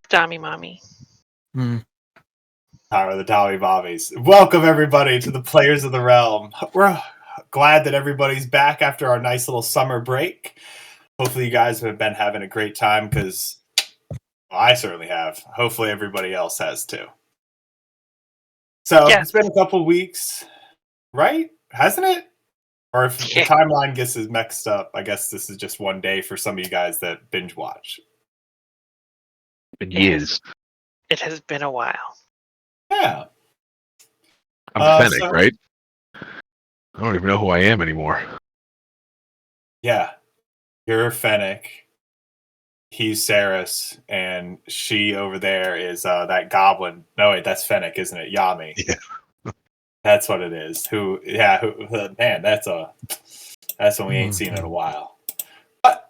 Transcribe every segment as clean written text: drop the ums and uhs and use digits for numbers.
Tommy Mommy. Power of the Tommy Mommies. Welcome, everybody, to the Players of the Realm. We're glad that everybody's back after our nice little summer break. Hopefully you guys have been having a great time, because I certainly have. Hopefully everybody else has, too. So, It's been a couple weeks, right? Hasn't it? Or if the timeline gets mixed up, I guess this is just one day for some of you guys that binge watch. Been years. It has been a while. Yeah. I'm Fennec, right? I don't even know who I am anymore. Yeah. You're Fennec. He's Saris, and she over there is that goblin. No, wait, that's Fennec, isn't it? Yami. Yeah. That's what it is. Man, that's one we ain't seen in a while. But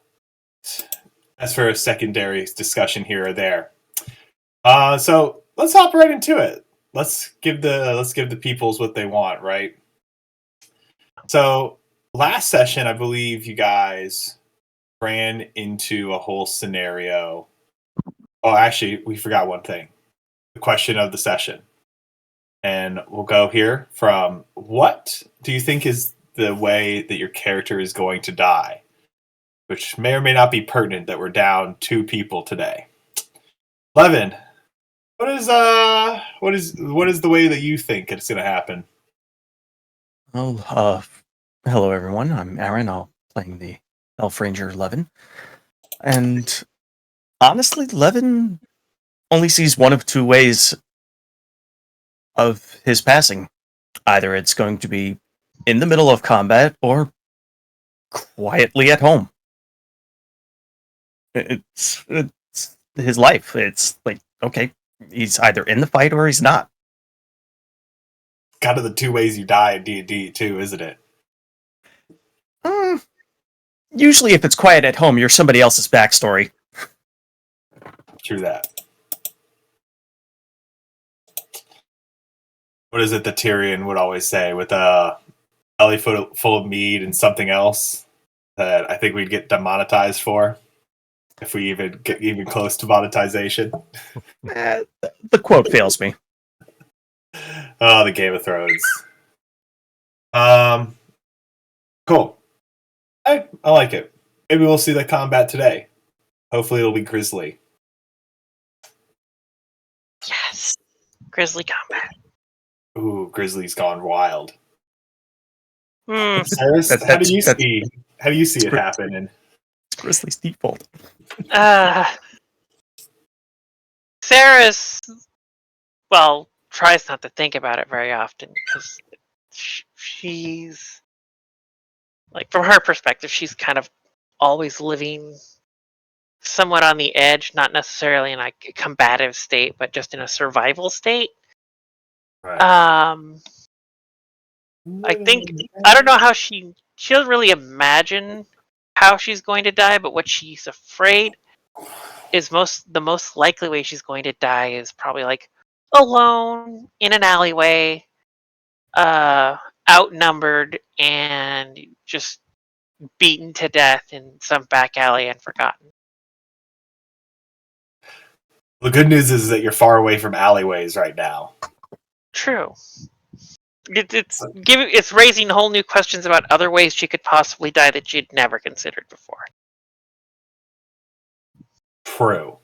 that's for a secondary discussion here or there. So let's hop right into it. Let's give the peoples what they want, right? So last session, I believe you guys ran into a whole scenario. Oh, actually, we forgot one thing. The question of the session. And we'll go here from, what do you think is the way that your character is going to die? Which may or may not be pertinent that we're down 2 people today. Levin, what is the way that you think it's going to happen? Well, hello everyone. I'm Aaron. I'm playing the Elf Ranger Levin. And honestly, Levin only sees one of 2 ways of his passing. Either it's going to be in the middle of combat or quietly at home. It's his life. It's like, okay, he's either in the fight or he's not. Kind of the 2 ways you die in D&D too, isn't it? Usually if it's quiet at home, you're somebody else's backstory. True that. What is it that Tyrion would always say, with a belly full of mead and something else that I think we'd get demonetized for if we even get close to monetization? The quote fails me. Oh, the Game of Thrones. Cool. I like it. Maybe we'll see the combat today. Hopefully it'll be grisly. Yes. Grizzly combat. Ooh, Grizzly's gone wild. Saris, how do you see it happen? It's Grizzly's default. Saris, well, tries not to think about it very often, because she's, like, from her perspective, she's kind of always living somewhat on the edge, not necessarily in a combative state, but just in a survival state. Right. I don't know how she doesn't really imagine how she's going to die, but what she's afraid is the most likely way she's going to die is probably like alone in an alleyway, outnumbered and just beaten to death in some back alley and forgotten. The good news is that you're far away from alleyways right now. True. It's raising whole new questions about other ways she could possibly die that she'd never considered before. True.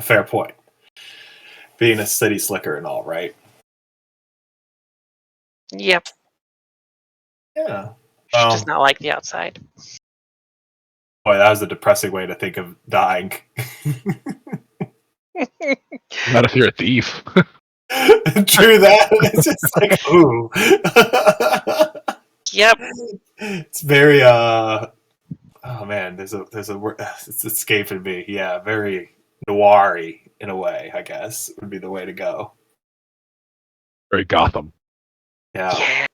Fair point. Being a city slicker and all, right? Yep. Yeah. She does not like the outside. Boy, that was a depressing way to think of dying. Not if you're a thief. True that. It's just like, ooh. Yep. It's very oh man, there's a word, it's escaping me. Yeah, very noir-y in a way, I guess, would be the way to go. Very Gotham. Yeah.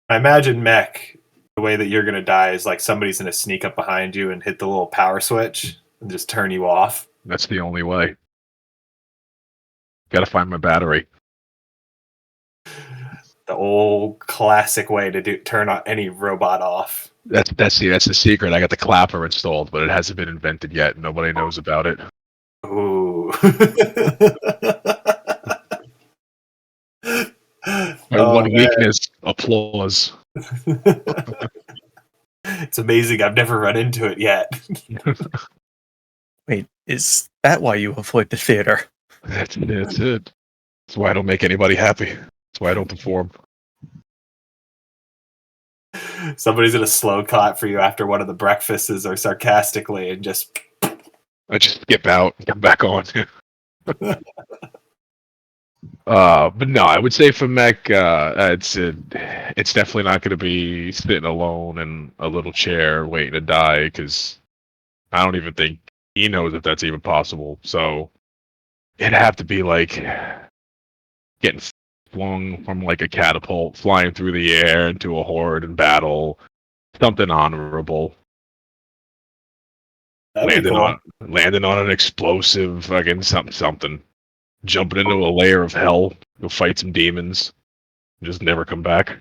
I imagine Mech, the way that you're gonna die is like somebody's gonna sneak up behind you and hit the little power switch and just turn you off. That's the only way. Gotta find my battery. The old classic way to turn any robot off. That's the secret. I got the clapper installed, but it hasn't been invented yet. Nobody knows about it. Ooh. My Oh, one man. weakness, applause. It's amazing. I've never run into it yet. Wait, is that why you avoid the theater? That's it. That's why I don't make anybody happy. That's why I don't perform. Somebody's gonna slow clap for you after one of the breakfasts or sarcastically and just I just skip out and come back on. But no, I would say for Mech, it's definitely not going to be sitting alone in a little chair waiting to die, because I don't even think he knows if that's even possible. So it'd have to be like getting flung from like a catapult, flying through the air into a horde in battle, something honorable. that'd be cool. Landing on an explosive, fucking something. Jumping into a layer of hell, go fight some demons, and just never come back.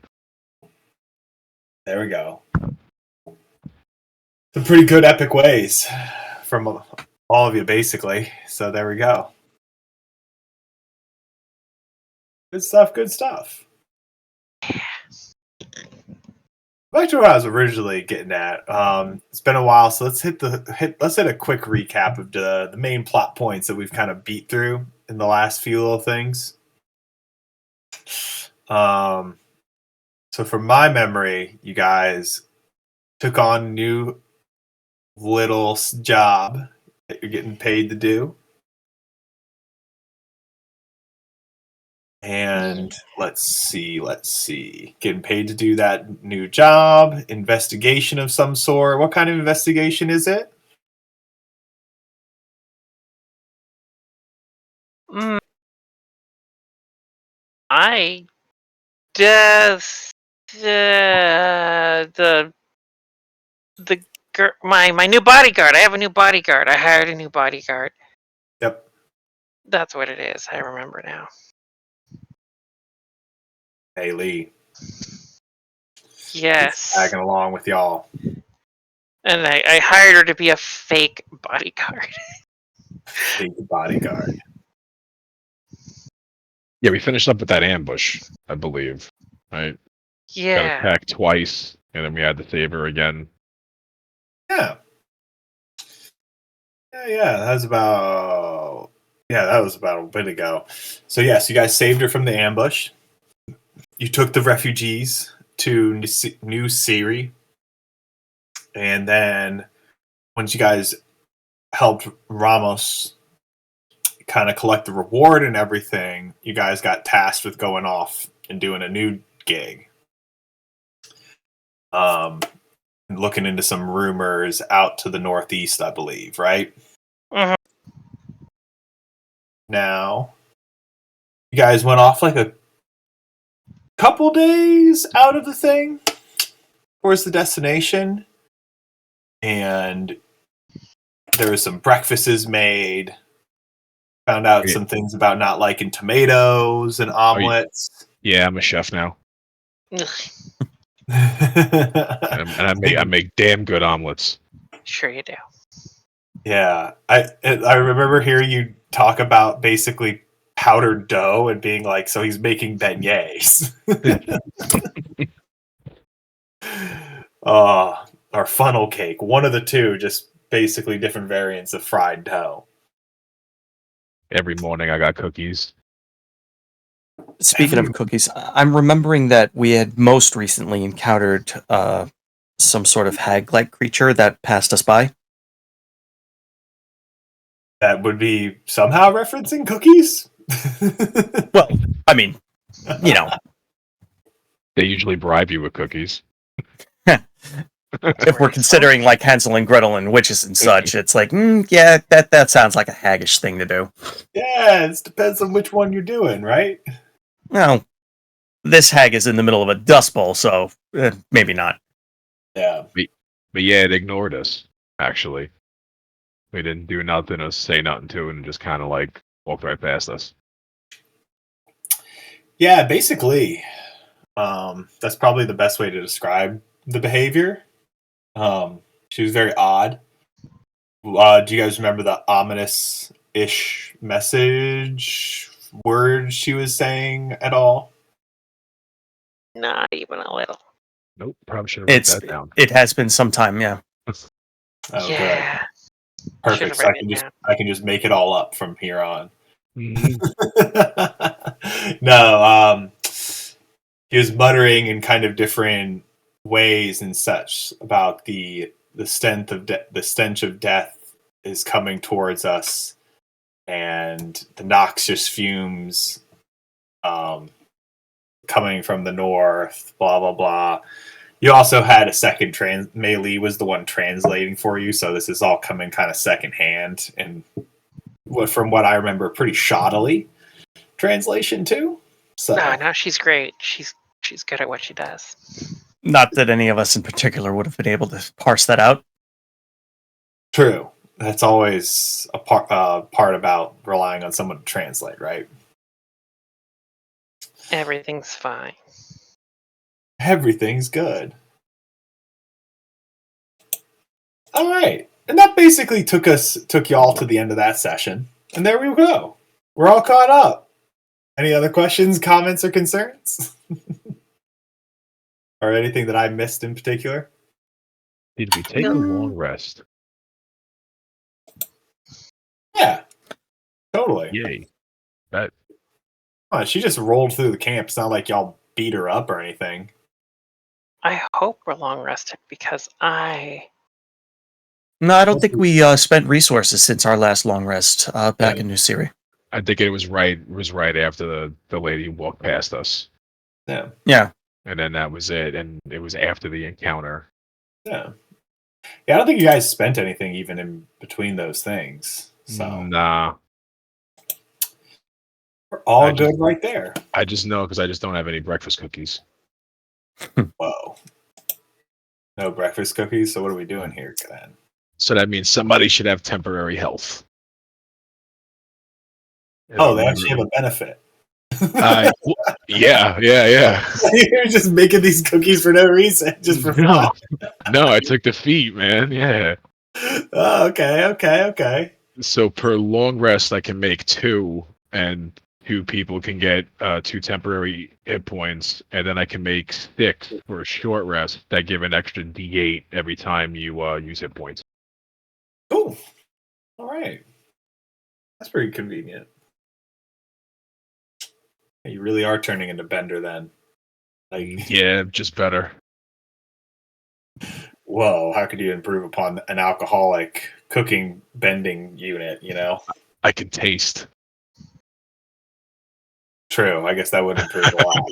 There we go. Some pretty good epic ways from all of you, basically. So there we go. Good stuff. Good stuff. Back to what I was originally getting at. It's been a while, so let's hit a quick recap of the main plot points that we've kind of beat through in the last few little things. So from my memory, you guys took on a new little job that you're getting paid to do. And let's see. Getting paid to do that new job, investigation of some sort. What kind of investigation is it? I just my new bodyguard. I have a new bodyguard. I hired a new bodyguard. Yep. That's what it is. I remember now. Hey, Lee. Yes. Tagging along with y'all. And I hired her to be a fake bodyguard. Fake bodyguard. Yeah, we finished up with that ambush, I believe. Right? Got Yeah. attacked twice, and then we had to save her again. Yeah. Yeah, that was about a bit ago. So yes, you guys saved her from the ambush. You took the refugees to New Siri. And then once you guys helped Ramos kind of collect the reward and everything, you guys got tasked with going off and doing a new gig. Looking into some rumors out to the northeast, I believe, right? Mhm. Now, you guys went off like a couple days out of the thing towards the destination, and there was some breakfasts made. Found out some things about not liking tomatoes and omelets. Yeah, I'm a chef now, Ugh, and I make damn good omelets. sure you do. Yeah, I remember hearing you talk about basically powdered dough and being like, so he's making beignets. Or funnel cake, one of the two, just basically different variants of fried dough. Every morning I got cookies. Speaking of cookies, I'm remembering that we had most recently encountered some sort of hag-like creature that passed us by. That would be somehow referencing cookies? Well, I mean, you know, They usually bribe you with cookies. if we're considering like Hansel and Gretel and witches and such, it's like, yeah, that sounds like a haggish thing to do. Yeah, it depends on which one you're doing, right? Well, this hag is in the middle of a dust bowl, so maybe not. Yeah. But yeah, it ignored us, actually. We didn't do nothing or say nothing to it, and just kind of like walked right past us. Yeah, basically, that's probably the best way to describe the behavior. She was very odd. Do you guys remember the ominous-ish message word she was saying at all? Not even a little. Nope, probably should have written It's that down. it has been some time, yeah. Oh, Yeah. good. Perfect. Should've So I written can it just down. I can just make it all up from here on. Mhm. No, he was muttering in kind of different ways and such about the stench of death is coming towards us, and the noxious fumes coming from the north. Blah blah blah. You also had a second Mei Li was the one translating for you, so this is all coming kind of secondhand and from what I remember, pretty shoddily translation too. So No, she's great. She's good at what she does. Not that any of us in particular would have been able to parse that out. true. That's always a part about relying on someone to translate, right? Everything's fine. Everything's good. All right, and that basically took y'all to the end of that session, and there we go. We're all caught up. Any other questions, comments, or concerns? Or anything that I missed in particular? Did we take a long rest? Yeah, totally. Yay. That Come on, she just rolled through the camp. It's not like y'all beat her up or anything. I hope we're long rested because I No, I don't think we spent resources since our last long rest back in New Siri. I think it was right after the lady walked past us. Yeah. Yeah. And then that was it, and it was after the encounter. Yeah. Yeah, I don't think you guys spent anything even in between those things. So Nah. we're all good right there. I just know because I just don't have any breakfast cookies. Whoa. No breakfast cookies? So what are we doing here then? So that means somebody should have temporary health. Oh, they actually have a benefit. Yeah. You're just making these cookies for no reason, just for fun. No, I took the feat, man. Yeah. Oh, okay. So per long rest, I can make 2, and 2 people can get 2 temporary hit points, and then I can make 6 for a short rest that give an extra D8 every time you use hit points. Cool. All right. That's pretty convenient. You really are turning into Bender then. Like, yeah, just better. Whoa, how could you improve upon an alcoholic cooking bending unit, you know? I can taste. True, I guess that would improve a lot.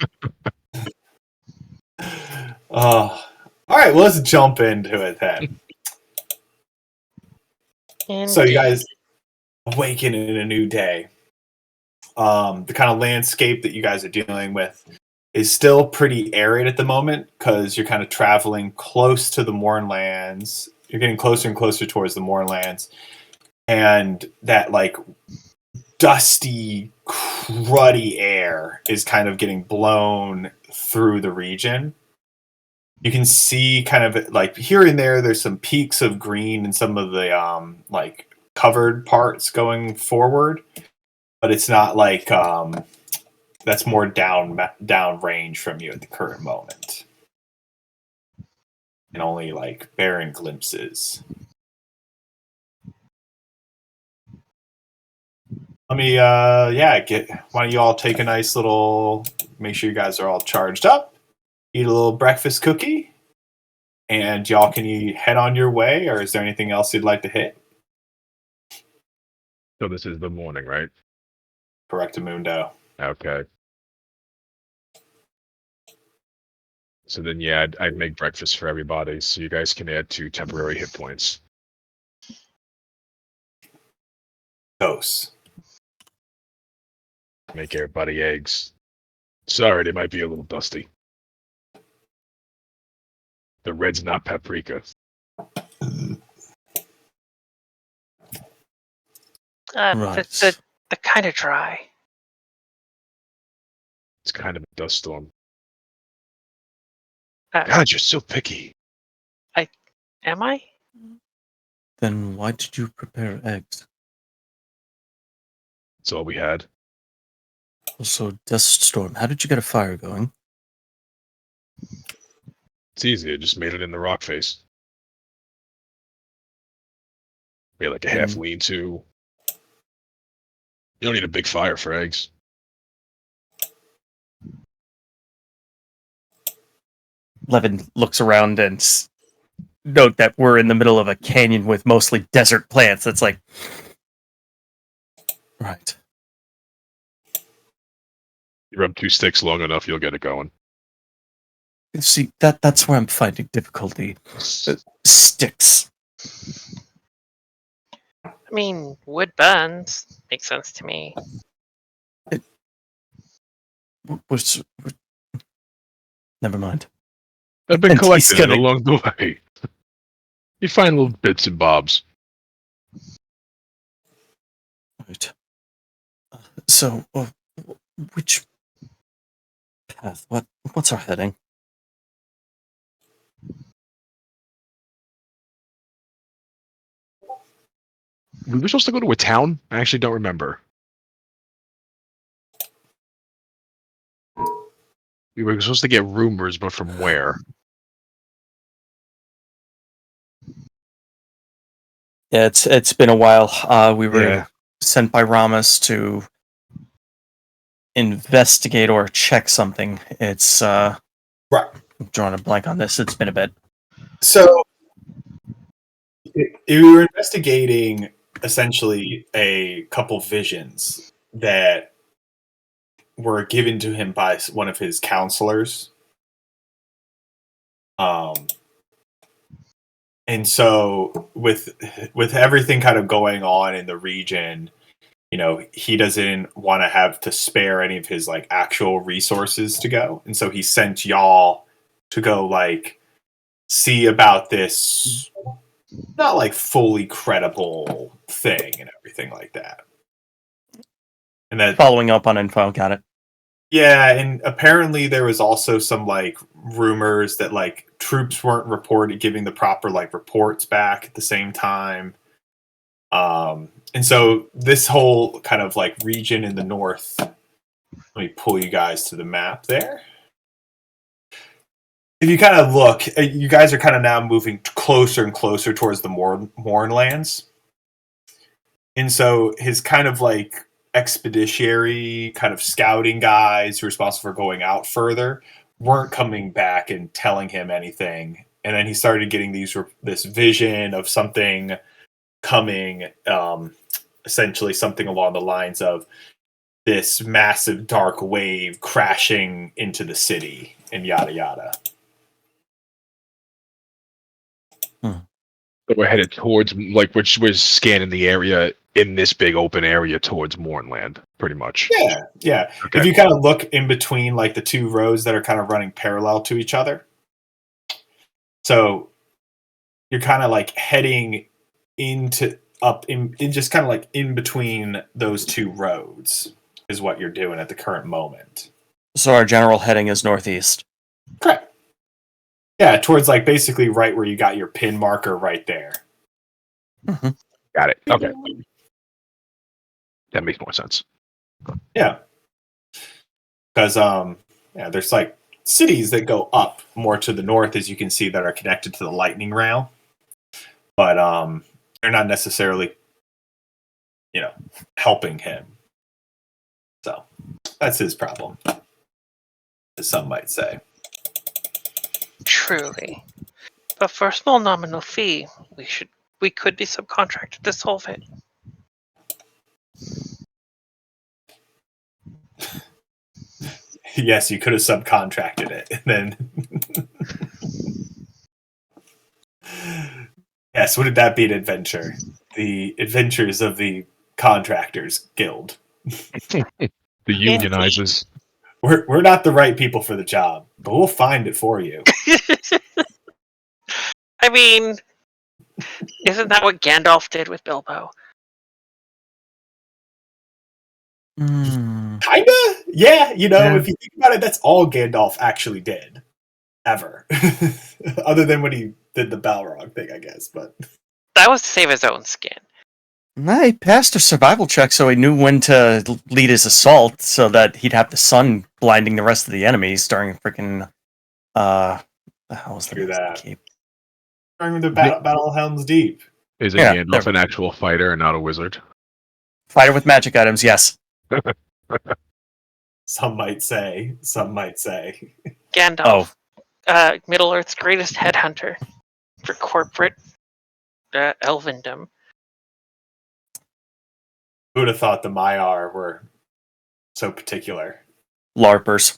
All right, well, let's jump into it then. So you guys awaken in a new day. The kind of landscape that you guys are dealing with is still pretty arid at the moment because you're kind of traveling close to the Mournlands. You're getting closer and closer towards the Mournlands. And that, like, dusty, cruddy air is kind of getting blown through the region. You can see kind of, like, here and there's some peaks of green in some of the, like, covered parts going forward. But it's not like that's more down range from you at the current moment, and only like barren glimpses. Let me why don't you all take a nice little, make sure you guys are all charged up, eat a little breakfast cookie, and y'all can you head on your way, or is there anything else you'd like to hit? So this is the morning, right? Correctamundo. Okay. So then, yeah, I'd make breakfast for everybody, so you guys can add 2 temporary hit points. Dose. Make everybody eggs. Sorry, they might be a little dusty. The red's not paprika. The kind of dry. It's kind of a dust storm. Uh, God, you're so picky. I Am I? Then why did you prepare eggs? That's all we had. Also, Dust Storm, how did you get a fire going? It's easy. I just made it in the rock face. Made like a half Mm. lean-to. You don't need a big fire for eggs. Levin looks around and note that we're in the middle of a canyon with mostly desert plants. It's like, right. You rub 2 sticks long enough, you'll get it going. See, that's where I'm finding difficulty. Sticks. I mean, wood burns. Makes sense to me. Never mind. I've been And he's collecting it gonna- along the way. You find little bits and bobs. Right. So, which path? What's our heading? We were supposed to go to a town? I actually don't remember. We were supposed to get rumors, but from where? Yeah, it's been a while. We were Yeah. sent by Ramas to investigate or check something. It's Right. I'm drawing a blank on this. It's been a bit. So you were investigating essentially a couple visions that were given to him by one of his counselors. And so with everything kind of going on in the region, you know, he doesn't want to have to spare any of his like actual resources to go. And so he sent y'all to go like see about this not like fully credible thing and everything like that. And that Following up on info, got it. yeah, and apparently there was also some like rumors that like troops weren't reported giving the proper like reports back at the same time. And so this whole kind of like region in the north, let me pull you guys to the map there. If you kind of look, you guys are kind of now moving closer and closer towards the Mournlands. And so his kind of like expeditionary kind of scouting guys who are responsible for going out further weren't coming back and telling him anything. And then he started getting this vision of something coming, essentially something along the lines of this massive dark wave crashing into the city and yada yada. So we're headed towards, like, which was scanning the area in this big open area towards Mournland, pretty much. Yeah. Okay. If you kind of look in between like the two roads that are kind of running parallel to each other. So you're kind of like heading in just kind of like in between those two roads is what you're doing at the current moment. So our general heading is northeast. Correct. Yeah, towards like basically right where you got your pin marker right there. Got it. Okay. That makes more sense. Yeah. Because there's like cities that go up more to the north, as you can see, that are connected to the lightning realm. But they're not necessarily, helping him. So that's his problem, as some might say. Truly. But for a small nominal fee, we could be subcontracted to solve it. Yes, you could have subcontracted it, and then yes, wouldn't that be an adventure? The adventures of the Contractors Guild. The unionizers. We're not the right people for the job, but we'll find it for you. I mean, isn't that what Gandalf did with Bilbo? Kinda? Yeah, if you think about it, that's all Gandalf actually did. Ever. Other than when he did the Balrog thing, I guess. But That was to save his own skin. He passed a survival check, so he knew when to lead his assault, so that he'd have the sun blinding the rest of the enemies during freaking. The hell was the True name of the that. keep? during the Battle of Helm's Deep, Isn't Yeah, Gandalf there- an actual fighter and not a wizard? Fighter with magic items, yes. some might say. Some might say. Gandalf, Middle Earth's greatest headhunter for corporate elvendom. Who would have thought the Maiar were so particular? LARPers.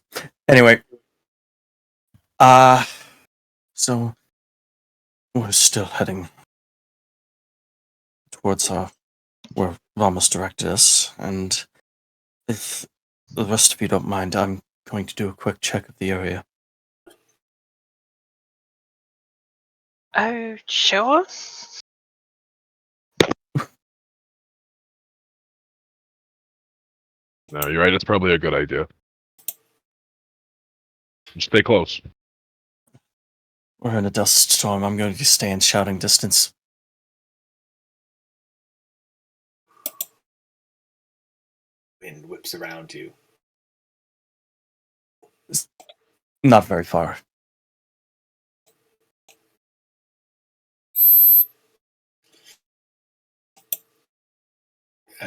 Anyway. So we're still heading towards where Ramos directed us, and if the rest of you don't mind, I'm going to do a quick check of the area. Oh, sure. No, you're right. That's probably a good idea. Just stay close. We're in a dust storm. I'm going to stay in shouting distance. Wind whips around you. Not very far.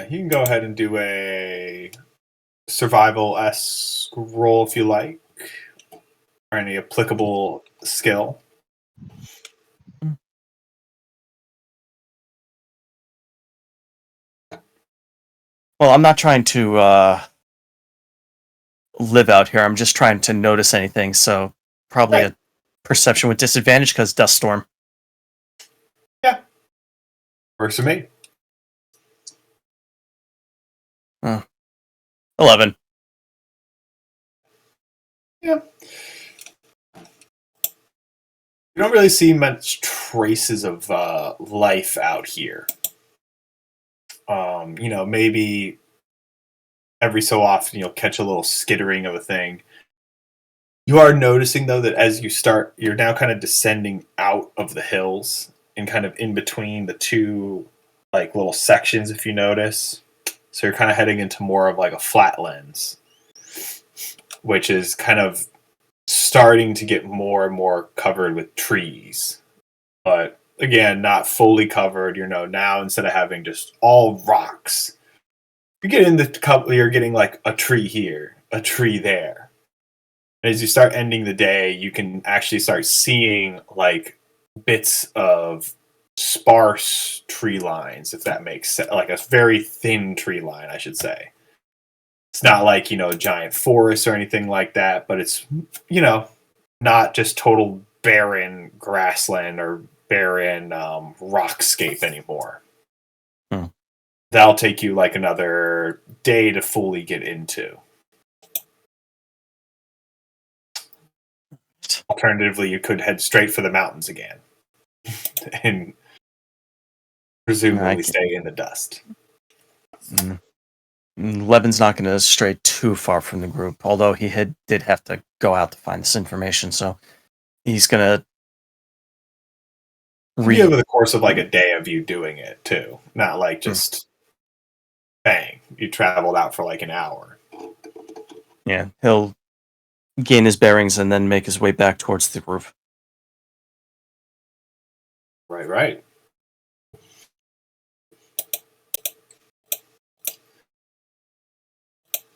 You can go ahead and do a survival-esque roll if you like, or any applicable skill. Well, I'm not trying to live out here. I'm just trying to notice anything, so probably Right. a perception with disadvantage because dust storm. Works for me. 11. Yeah. You don't really see much traces of life out here. Maybe every so often you'll catch a little skittering of a thing. You are noticing, though, that as you start, you're now kind of descending out of the hills and kind of in between the two, like, little sections, if you notice. So you're kind of heading into more of like a flatlands, which is kind of starting to get more and more covered with trees. But again, not fully covered. Now instead of having just all rocks, you get in the couple. You're getting like a tree here, a tree there. And as you start ending the day, you can actually start seeing like bits of sparse tree lines, if that makes sense. Like a very thin tree line, I should say. It's not like, a giant forest or anything like that, but it's, not just total barren grassland or barren rockscape anymore. That'll take you like another day to fully get into. Alternatively, you could head straight for the mountains again and presumably stay in the dust. Levin's not going to stray too far from the group, although he did have to go out to find this information, so he's going to over the course of like a day of you doing it, too. Not like just bang, you traveled out for like an hour. Yeah, he'll gain his bearings and then make his way back towards the group. Right.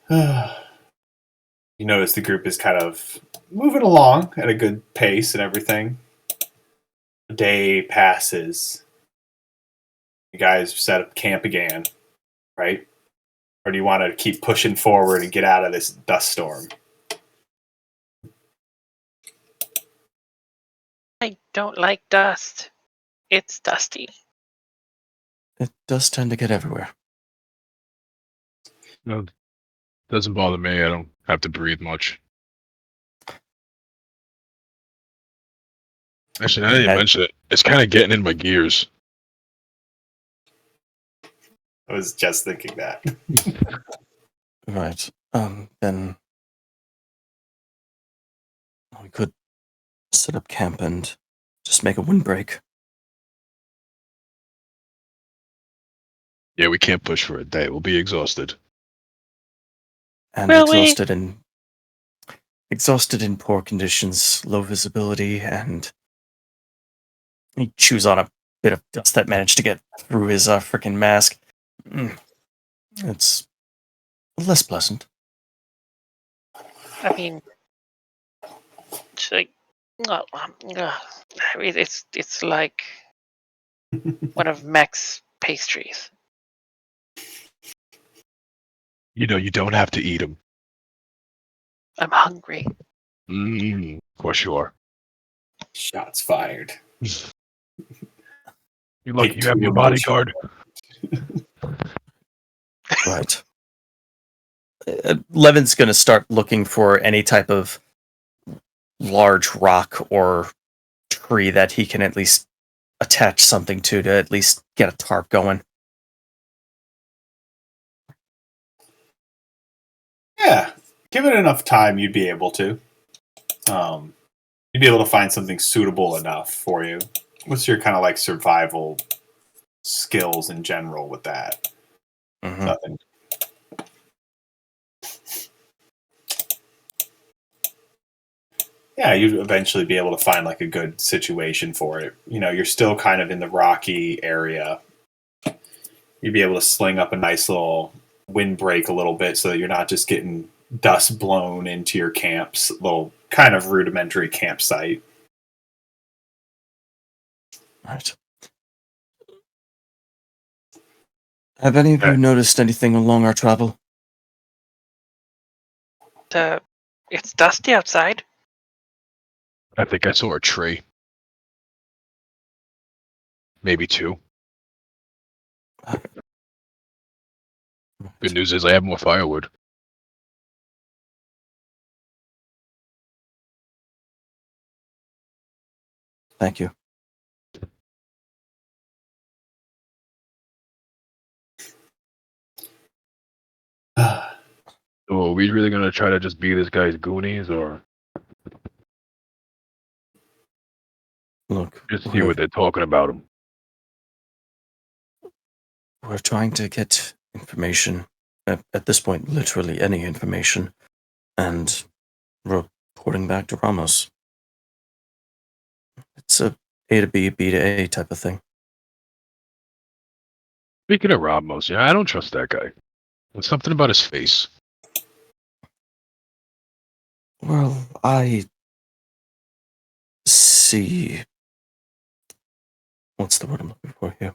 You notice the group is kind of moving along at a good pace and everything. A day passes. You guys set up camp again, right? Or do you want to keep pushing forward and get out of this dust storm? I don't like dust. It's dusty. It does tend to get everywhere. No, doesn't bother me. I don't have to breathe much. Actually, now that you mention it, it's kind of getting in my gears. I was just thinking that. Right. Then we could set up camp and Just make a windbreak. Yeah, we can't push for a day. We'll be exhausted. And Will we? exhausted in poor conditions, low visibility, and he chews on a bit of dust that managed to get through his freaking mask. It's less pleasant. I mean, it's like, I mean, it's like one of Mech's pastries. You know, you don't have to eat them. I'm hungry. Of course you are. Shots fired. You lucky Take you have two your emotional bodyguard. Right. Levin's going to start looking for any type of large rock or tree that he can at least attach something to at least get a tarp going. Yeah, give it enough time, you'd be able to. You'd be able to find something suitable enough for you. What's your kind of like survival skills in general with that? Mhm. Nothing. Yeah, you'd eventually be able to find like a good situation for it. You know, you're still kind of in the rocky area. You'd be able to sling up a nice little windbreak a little bit so that you're not just getting dust blown into your camp's little kind of rudimentary campsite. Right. Have any of you noticed anything along our travel? It's dusty outside. I think I saw a tree. Maybe two. Good news is I have more firewood. Thank you. So are we really gonna try to just be this guy's Goonies, or Look, just see what they're talking about him? we're trying to get information. At this point, literally any information. And reporting back to Ramos. It's a A to B, B to A type of thing. Speaking of Ramos, yeah, I don't trust that guy. There's something about his face. Well, I see. What's the word I'm looking for here?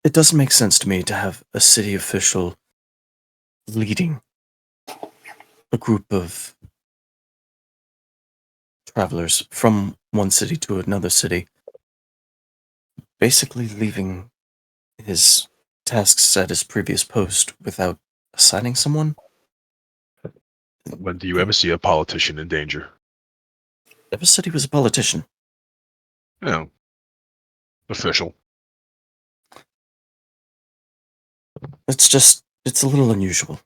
It doesn't make sense to me to have a city official leading a group of travelers from one city to another city, basically leaving his tasks at his previous post without assigning someone. When do you ever see a politician in danger? Never said he was a politician. You know, official. It's a little unusual.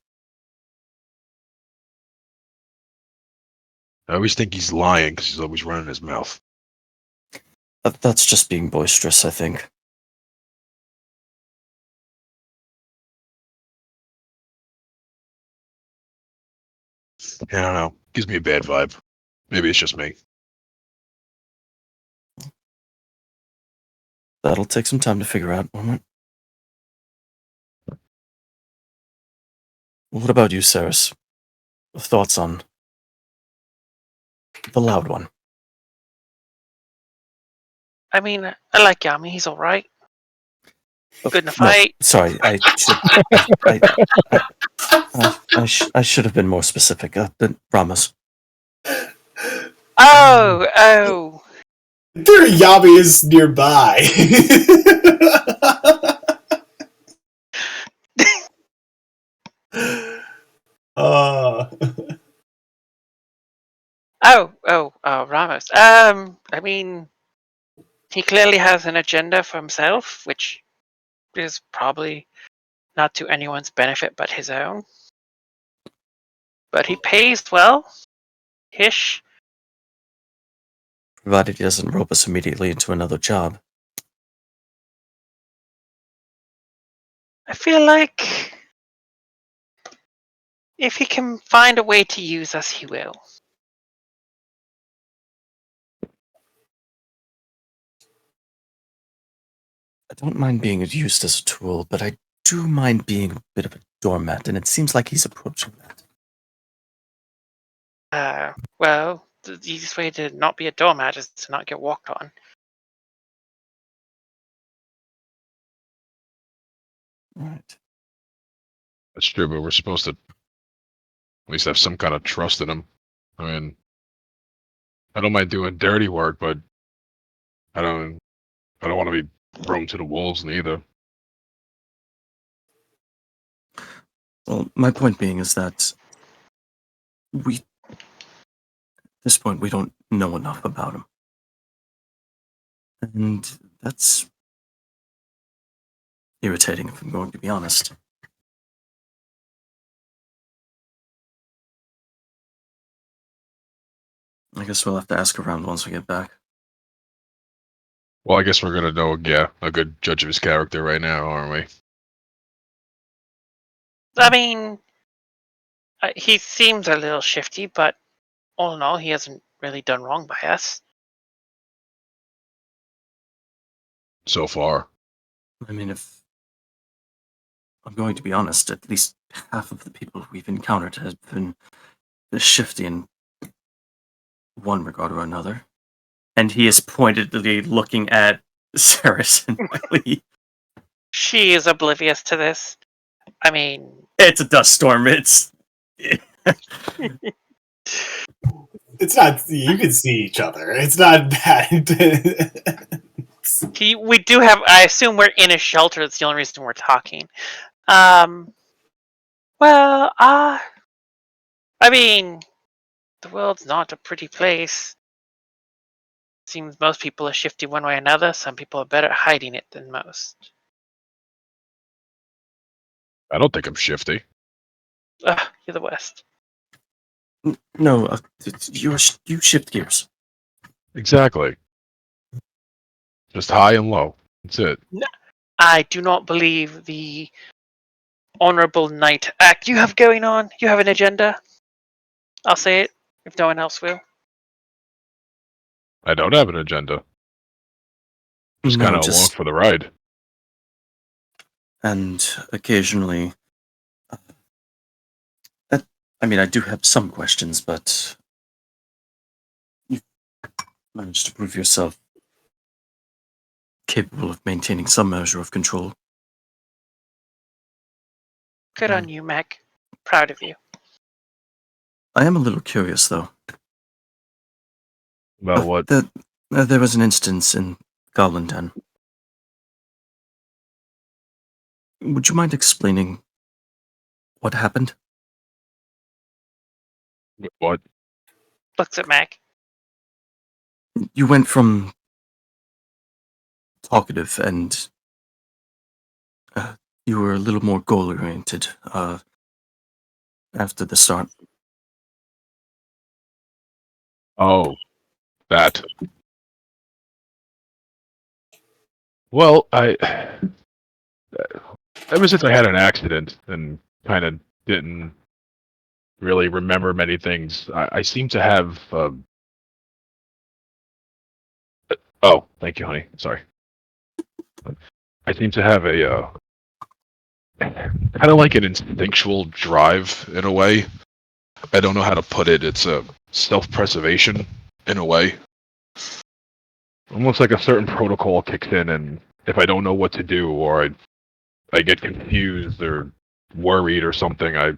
I always think he's lying because he's always running his mouth. That's just being boisterous, I think. Yeah, I don't know. Gives me a bad vibe. Maybe it's just me. That'll take some time to figure out, won't it? What about you, Saris? Thoughts on the loud one? I mean, I like Yami. He's all right. Good in a No, fight. sorry, I should have been more specific. Ramos. Oh. Their Yabi is nearby. Ramos. I mean, he clearly has an agenda for himself, which is probably not to anyone's benefit but his own. But he pays well, ish. provided he doesn't rope us immediately into another job. I feel like if he can find a way to use us, he will. I don't mind being used as a tool, but I do mind being a bit of a doormat, and it seems like he's approaching that. Well, the easiest way to not be a doormat is to not get walked on. Right. That's true, but we're supposed to at least have some kind of trust in him. I mean, I don't mind doing dirty work, but I don't want to be thrown to the wolves neither. Well, my point being is that at this point, we don't know enough about him. And that's irritating, if I'm going to be honest. I guess we'll have to ask around once we get back. Well, I guess we're gonna know, a good judge of his character right now, aren't we? I mean, he seems a little shifty, but all in all, he hasn't really done wrong by us. So far. I mean, if I'm going to be honest, at least half of the people we've encountered have been shifty in one regard or another. And he is pointedly looking at Saris and Wiley. She is oblivious to this. I mean, It's a dust storm. It's not. You can see each other. It's not bad. we do have. I assume we're in a shelter. That's the only reason we're talking. Well, I mean, the world's not a pretty place. Seems most people are shifty one way or another. Some people are better at hiding it than most. I don't think I'm shifty. You're the West. no, you shift gears. Exactly. Just high and low. That's it. I do not believe the honorable knight act you have going on. You have an agenda. I'll say it if no one else will. I don't have an agenda. Just kind of along for the ride. And occasionally, I do have some questions, but you've managed to prove yourself capable of maintaining some measure of control. Good on you, Meg. Proud of you. I am a little curious, though. About what? There was an instance in Goblin Den. Would you mind explaining what happened? What? Looks at Meg. You went from talkative and you were a little more goal-oriented after the start. Oh, that. Well, ever since I had an accident and kind of didn't really remember many things, I seem to have. Oh, thank you, honey. Sorry. I seem to have a kind of like an instinctual drive in a way. I don't know how to put it. It's a self-preservation in a way. Almost like a certain protocol kicks in, and if I don't know what to do or I get confused or worried or something, I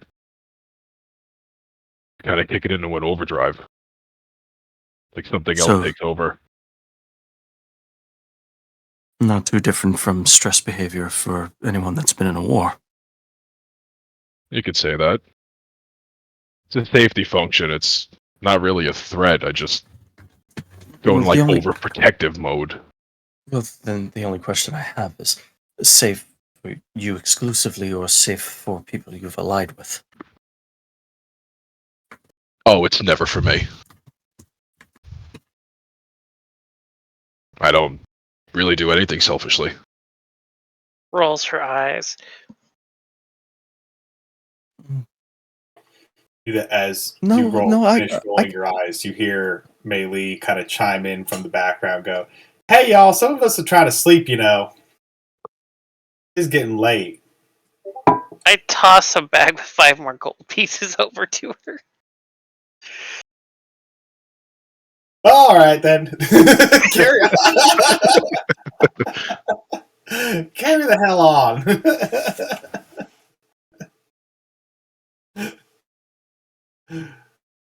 kind of kick it into an overdrive. Like something else takes over. Not too different from stress behavior for anyone that's been in a war. You could say that. It's a safety function. It's not really a threat. I just go in overprotective mode. Well, then the only question I have is safe for you exclusively or safe for people you've allied with? Oh, it's never for me. I don't really do anything selfishly. Rolls her eyes. As No, you finish I rolling your eyes, you hear Mei Lee kind of chime in from the background, go, "Hey, y'all! Some of us are trying to sleep. It's getting late." I toss a bag with 5 more gold pieces over to her. All right then, carry on. Carry the hell on.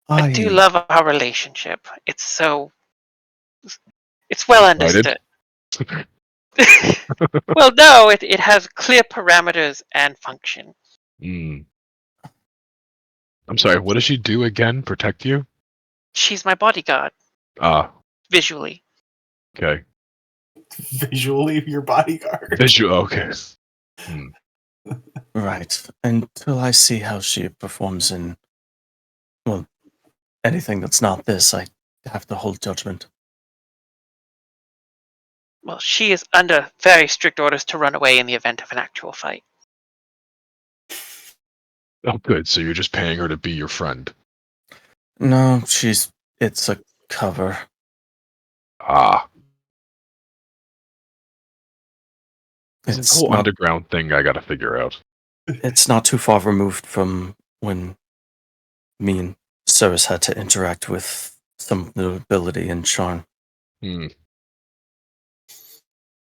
I do love our relationship. It's well understood. Well, no, it has clear parameters and function. I'm sorry, what does she do again? Protect you? She's my bodyguard, Ah, visually. okay. Visually, your bodyguard. Visual, okay. Right. Until I see how she performs in, well, anything that's not this, I have to hold judgment. Well, she is under very strict orders to run away in the event of an actual fight. Oh, good. So you're just paying her to be your friend. No, it's a cover. Ah. This It's whole not, underground thing I gotta figure out. it's not too far removed from when me and Cyrus had to interact with some nobility and charm.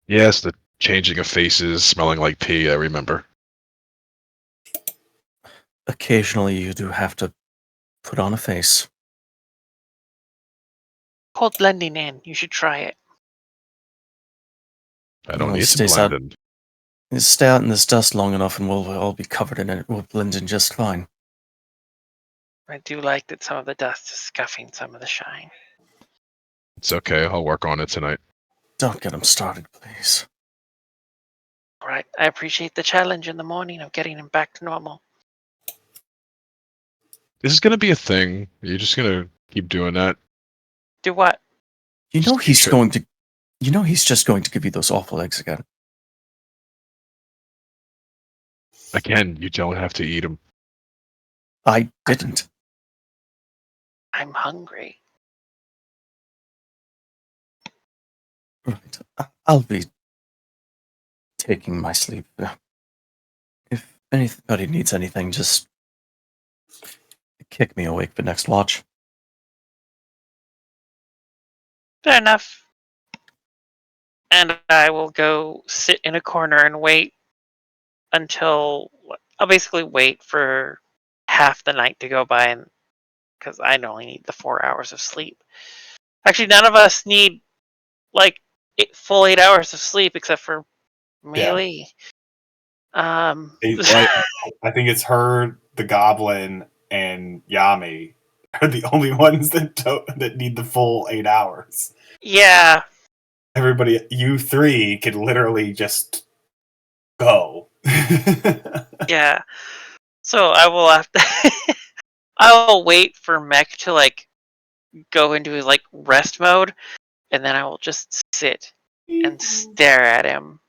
Yes, the changing of faces, smelling like pee, I remember. Occasionally you do have to put on a face. Called blending in. You should try it. I don't Well, need to stays blend out- in. You stay out in this dust long enough and we'll all be covered in it. We'll blend in just fine. I do like that some of the dust is scuffing some of the shine. It's okay, I'll work on it tonight. Don't get him started, please. All right. I appreciate the challenge in the morning of getting him back to normal. This is gonna be a thing. You're just gonna keep doing that. Do what? You know Just he's keep going to. You know he's just going to give you those awful eggs again. Again, you don't have to eat them. I didn't. I'm hungry. Right. I'll be taking my sleep. If anybody needs anything, just kick me awake for next watch. Fair enough. And I will go sit in a corner and wait until I'll basically wait for half the night to go by, and because I only need the 4 hours of sleep. Actually, none of us need like full 8 hours of sleep except for Melee. I think it's her, the goblin, and Yami are the only ones that need the full 8 hours. Yeah. Everybody, you three can literally just go. Yeah. So I will have to. I will wait for Mech to like go into his like rest mode, and then I will just sit and stare at him.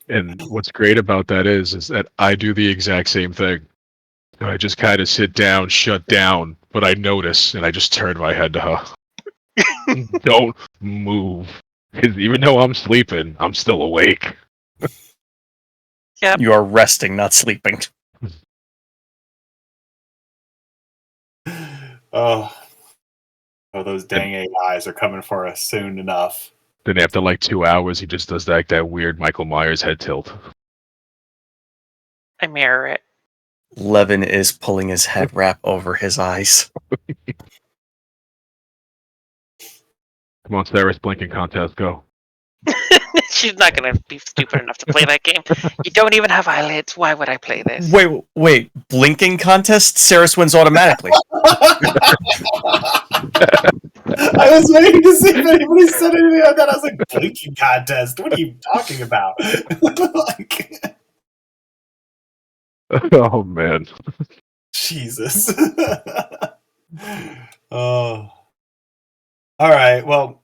And what's great about that is that I do the exact same thing. I just kind of sit down, shut down, but I notice, and I just turn my head to her. Don't move. Because even though I'm sleeping, I'm still awake. Yep. You are resting, not sleeping. Oh, those dang AIs are coming for us soon enough. Then after like 2 hours, he just does that weird Michael Myers head tilt. I mirror it. Levin is pulling his head wrap over his eyes. Come on, Cyrus, blinking contest, go. She's not gonna be stupid enough to play that game. You don't even have eyelids. Why would I play this? Wait. Blinking contest? Cyrus wins automatically. I was waiting to see if anybody said anything like that. I was like, blinking contest? What are you talking about? Like, Oh, man. Jesus. Oh. All right. Well,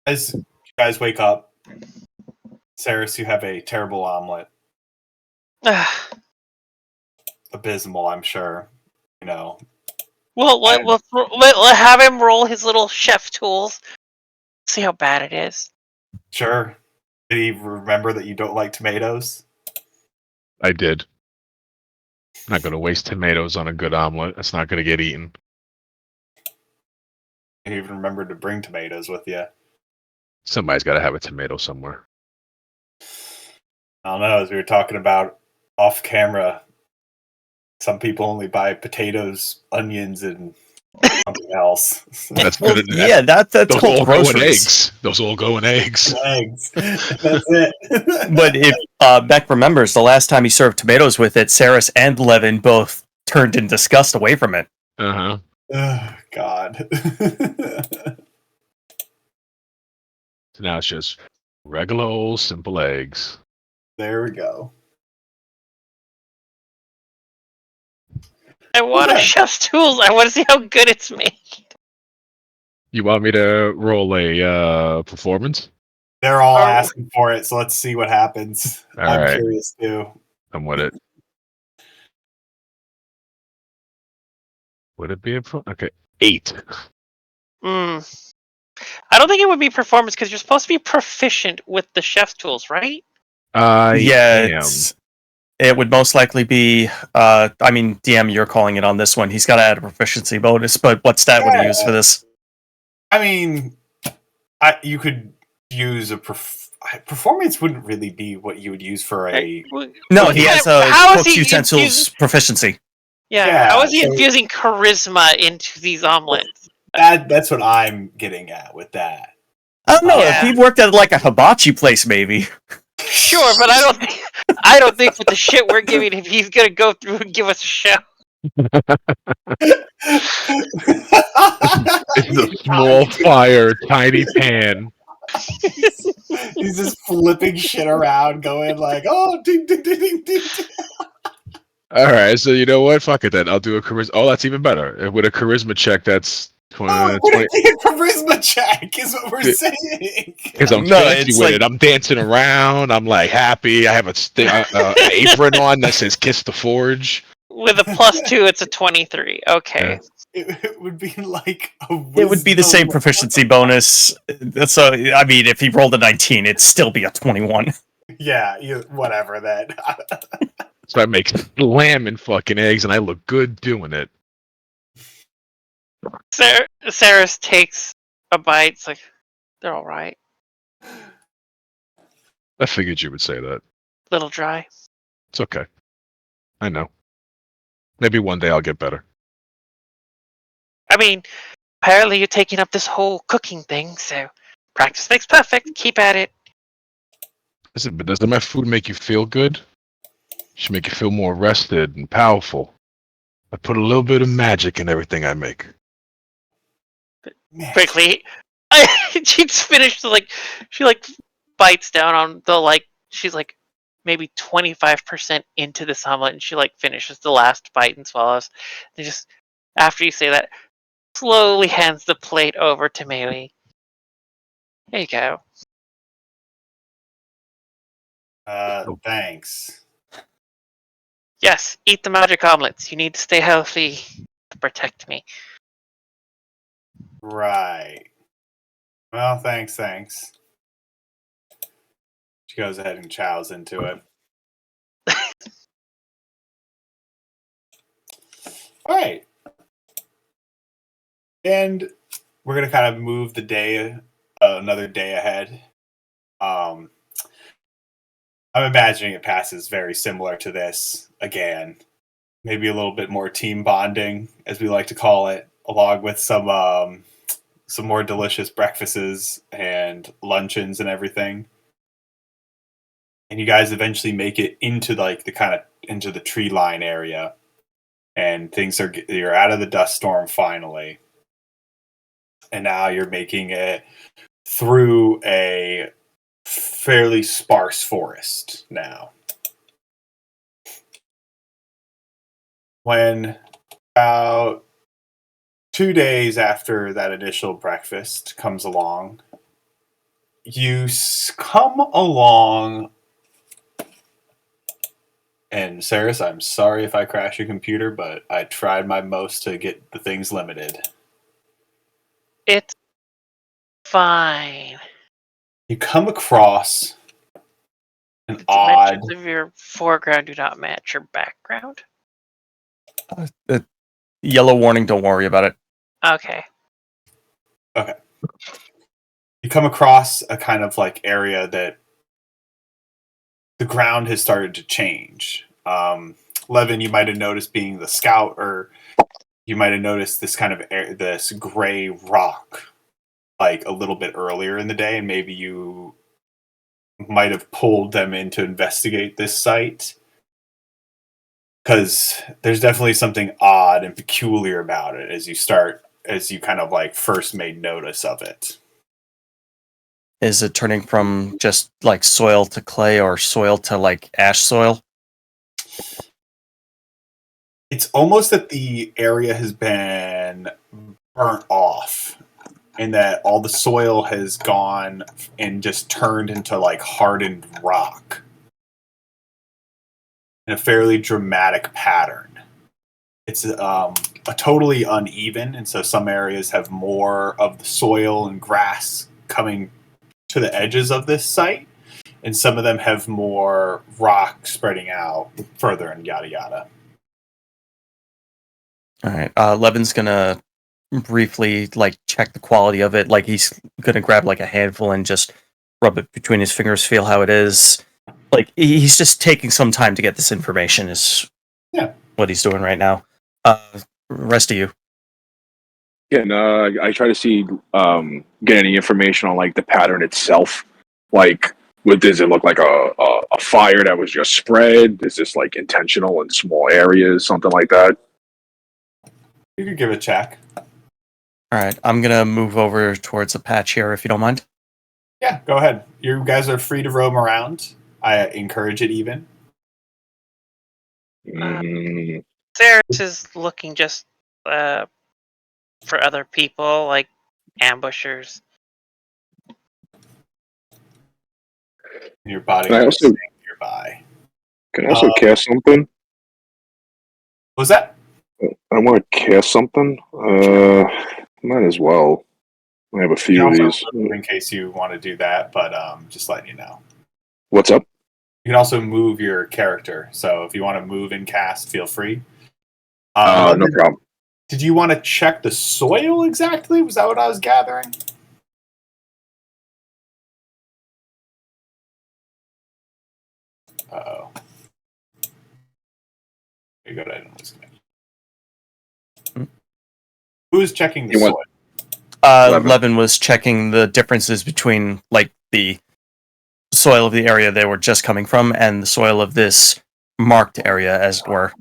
as you guys wake up, Saris, you have a terrible omelet. Abysmal, I'm sure. You know. Well, we'll have him roll his little chef tools. See how bad it is. Sure. Did he remember that you don't like tomatoes? I did. Not going to waste tomatoes on a good omelet. That's not going to get eaten. He even remembered to bring tomatoes with you. Somebody's got to have a tomato somewhere. I don't know. As we were talking about off camera, some people only buy potatoes, onions, and something else. That's Well, good. yeah, that's Those all called go in groceries. eggs. Those all go in eggs. Eggs. That's it. But if Beck remembers, the last time he served tomatoes with it, Saris and Levin both turned in disgust away from it. Uh-huh. Oh, God. So now it's just regular old simple eggs. There we go. I want a Okay. chef's tools. I want to see how good it's made. You want me to roll a performance? They're all Oh. asking for it, so let's see what happens. All I'm right. curious too. I'm with it. Would it be a okay? 8. Mm. I don't think it would be performance because you're supposed to be proficient with the chef's tools, right? Am. It would most likely be. I mean, DM, you're calling it on this one. He's got to add a proficiency bonus, but what stat would he use for this? I mean, you could use a performance. Wouldn't really be what you would use for a. No, he has a How is cook's he utensils infusing- proficiency. Yeah, how is he so- infusing charisma into these omelets? That's what I'm getting at with that. I don't know. Yeah. If he worked at like a hibachi place, maybe. Sure, but I don't think with the shit we're giving him, he's gonna go through and give us a show. It's a small fire, tiny pan. He's just flipping shit around, going like, "Oh, ding, ding, ding, ding, ding." All right, so you know what? Fuck it then. I'll do a charisma. Oh, that's even better. With a charisma check, that's 20. Oh, it wouldn't be a charisma check, is what we're Yeah. saying. Because I'm No, fancy it's with like- it. I'm dancing around. I'm like happy. I have an apron on that says "Kiss the Forge." With a +2, it's a 23. Okay. It would be like It would be the same proficiency bonus. So, I mean, if he rolled a 19, it'd still be a 21. Yeah, whatever then. So I make slamming fucking eggs, and I look good doing it. Saris takes a bite. It's like, they're all right. I figured you would say that. Little dry. It's okay. I know. Maybe one day I'll get better. I mean, apparently you're taking up this whole cooking thing, so practice makes perfect. Keep at it. Listen, but doesn't my food make you feel good? Should make you feel more rested and powerful. I put a little bit of magic in everything I make. Man. Quickly, she's finished. She bites down on the she's like maybe 25% into this omelet, and she finishes the last bite and swallows. And just after you say that, slowly hands the plate over to Meili. There you go. Thanks. Yes, eat the magic omelets. You need to stay healthy to protect me. Right. Well, thanks. She goes ahead and chows into it. All right. And we're going to kind of move the day, another day ahead. I'm imagining it passes very similar to this again. Maybe a little bit more team bonding, as we like to call it, along with some more delicious breakfasts and luncheons and everything. And you guys eventually make it into into the tree line area, and you're out of the dust storm finally. And now you're making it through a fairly sparse forest now. When about 2 days after that initial breakfast comes along, you come along. And Saris, I'm sorry if I crash your computer, but I tried my most to get the things limited. It's fine. You come across an The odd. dimensions of your foreground do not match your background. The yellow warning. Don't worry about it. Okay. You come across a kind of like area that the ground has started to change. Levin, you might have noticed being the scout, or you might have noticed this kind of this gray rock, like a little bit earlier in the day, and maybe you might have pulled them in to investigate this site. Because there's definitely something odd and peculiar about it as you kind of like first made notice of it. Is it turning from just like soil to clay or soil to like ash soil? It's almost that the area has been burnt off and that all the soil has gone and just turned into like hardened rock in a fairly dramatic pattern. It's a totally uneven, and so some areas have more of the soil and grass coming to the edges of this site, and some of them have more rock spreading out further and yada yada. All right. Levin's gonna briefly like check the quality of it. Like he's gonna grab like a handful and just rub it between his fingers, feel how it is. Like he's just taking some time to get this information. Is what he's doing right now. Rest of you. Yeah, and I try to see get any information on like the pattern itself. Like, does it look like a fire that was just spread? Is this like intentional in small areas, something like that? You could give it a check. All right. I'm gonna move over towards the patch here, if you don't mind. Yeah, go ahead. You guys are free to roam around. I encourage it even. Saris is looking just for other people, like ambushers. Your body Can I also- nearby. Can I also cast something? What was that? I want to cast something. Might as well. I have a You few can of also these. move in case you want to do that, but just letting you know. What's up? You can also move your character, so if you want to move and cast, feel free. No problem. Did you want to check the soil exactly? Was that what I was gathering? Uh-oh. You go to item list. Who is checking the You soil? want- Levin was checking the differences between like the soil of the area they were just coming from and the soil of this marked area, as it were.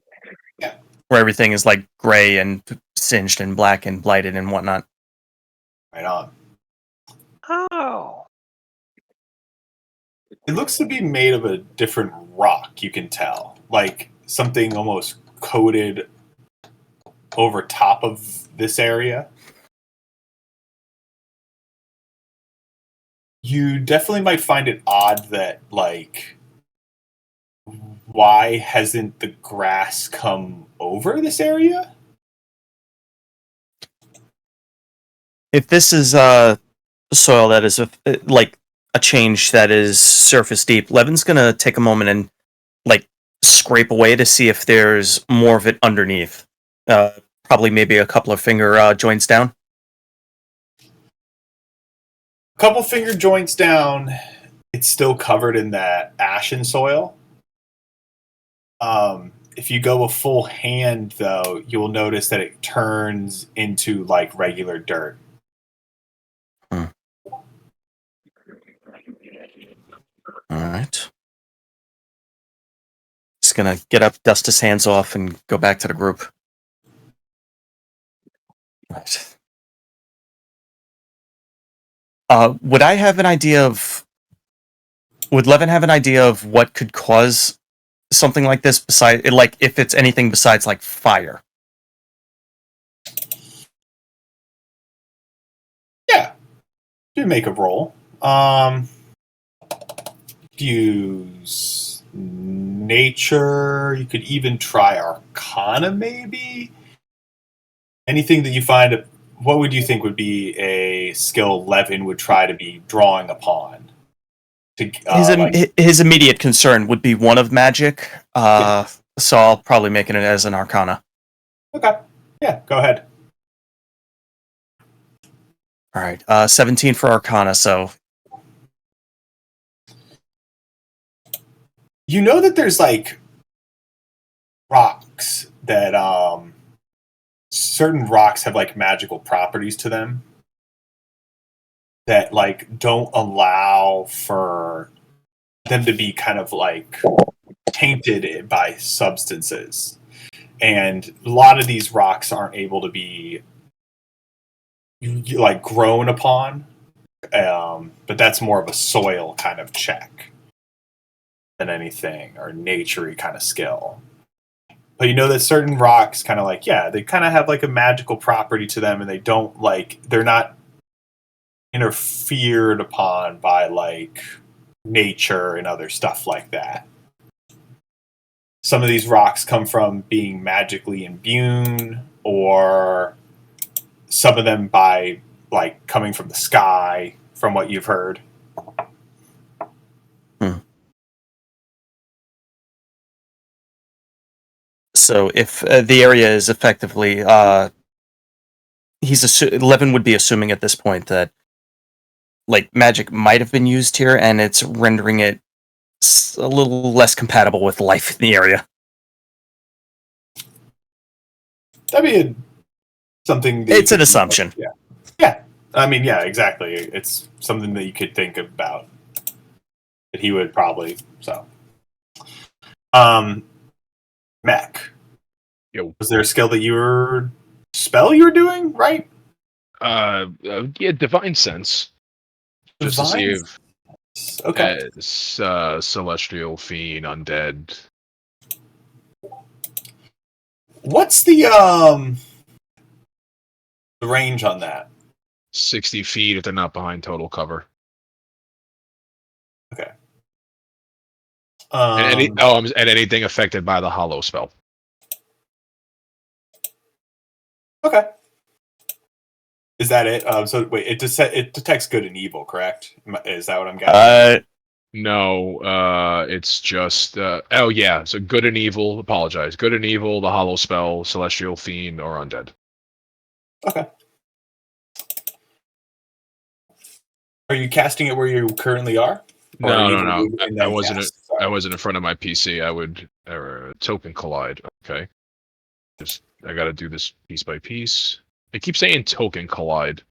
Yeah. Where everything is like gray and singed and black and blighted and whatnot. Right on. Oh. It looks to be made of a different rock, you can tell. Like something almost coated over top of this area. You definitely might find it odd that, like, why hasn't the grass come over this area? If this is soil that is like a change that is surface deep, Levin's gonna take a moment and like scrape away to see if there's more of it underneath. Probably maybe a couple of finger joints down. A couple finger joints down, it's still covered in that ashen soil. If you go a full hand, though, you'll notice that it turns into like regular dirt. All right. Just gonna get up, dust his hands off, and go back to the group. Right. Would I have an idea of? Would Levin have an idea of what could cause something like this? Besides, like, if it's anything besides like fire. Do make a roll. Use nature. You could even try Arcana, maybe. Anything that you find. What would you think would be a skill Levin would try to be drawing upon? To His immediate concern would be one of magic. So I'll probably make it as an Arcana. Okay. Yeah. Go ahead. All right. 17 for Arcana. So you know that there's like rocks that certain rocks have like magical properties to them that like don't allow for them to be kind of like tainted by substances, and a lot of these rocks aren't able to be like grown upon, but that's more of a soil kind of check than anything, or naturey kind of skill. But you know that certain rocks kind of like, yeah, they kind of have like a magical property to them, and they don't like, they're not interfered upon by like nature and other stuff like that. Some of these rocks come from being magically imbued, or some of them by like coming from the sky, from what you've heard. So if the area is effectively, Levin would be assuming at this point that like magic might have been used here, and it's rendering it a little less compatible with life in the area. That'd be something. It's an assumption. Yeah. Yeah. I mean, yeah, exactly. It's something that you could think about that he would probably. So, Mech. Yo. Was there a skill that you were doing right? Yeah, divine sense. Just to see if okay, celestial, fiend, undead. what's the range on that? 60 feet if they're not behind total cover. Okay. And anything affected by the hollow spell. Okay. Is that it? So wait, it detects good and evil, correct? Is that what I'm getting? No, it's just so good and evil. Apologize. Good and evil, the hollow spell, celestial, fiend, or undead. Okay. Are you casting it where you currently are? No. I wasn't in front of my PC. I would token collide. Okay. I got to do this piece by piece. I keep saying token collide.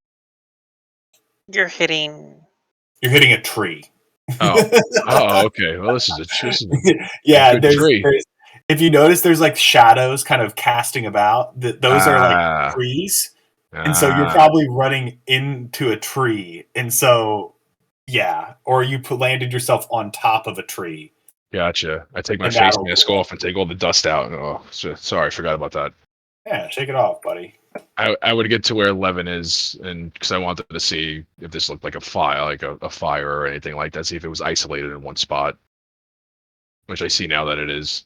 You're hitting a tree. Oh, okay. Well, this is a yeah. good tree. If you notice, there's like shadows kind of casting about. Those are like trees, and so you're probably running into a tree, and so yeah, or you landed yourself on top of a tree. Gotcha. I take my face mask off and take all the dust out. Oh, sorry, I forgot about that. Yeah, shake it off, buddy. I would get to where Levin is, and because I wanted to see if this looked like a fire, or anything like that. See if it was isolated in one spot, which I see now that it is.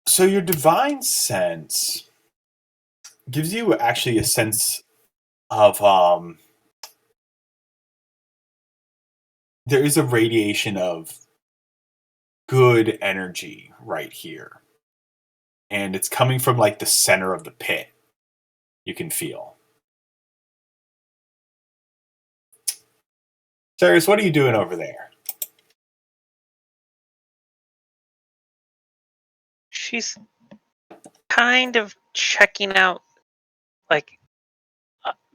So your divine sense gives you actually a sense of there is a radiation of good energy right here, and it's coming from like the center of the pit. You can feel. Cyrus, what are you doing over there? She's kind of checking out, like,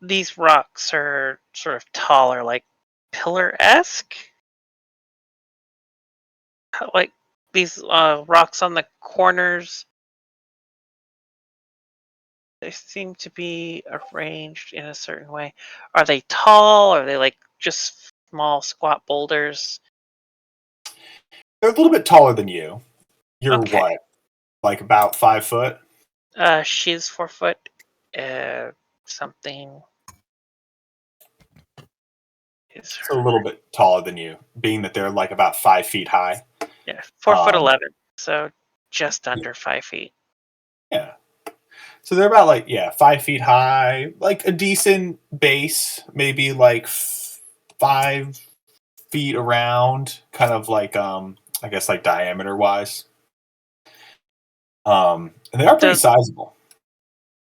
these rocks are sort of taller, like pillar-esque. Like these rocks on the corners. They seem to be arranged in a certain way. Are they tall? Or are they like just small, squat boulders? They're a little bit taller than you. You're Okay. what? Like about 5 foot? She's 4 foot. something is It's a little bit taller than you, being that they're like about 5 feet high. yeah, 4'11", Um, so just under 5 feet. Yeah. So they're about like 5 feet high, like a decent base, maybe like 5 feet around, kind of like I guess like diameter wise. And they are pretty Does sizable.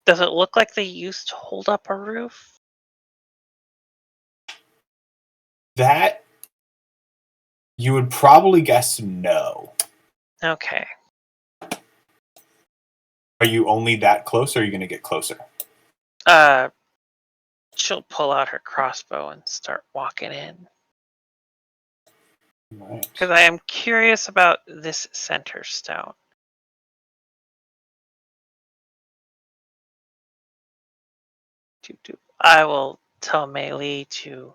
does it look like they used to hold up a roof? That you would probably guess no. Okay. Are you only that close, or are you going to get closer? She'll pull out her crossbow and start walking in. Right. Because I am curious about this center stone. I will tell Mei Li to,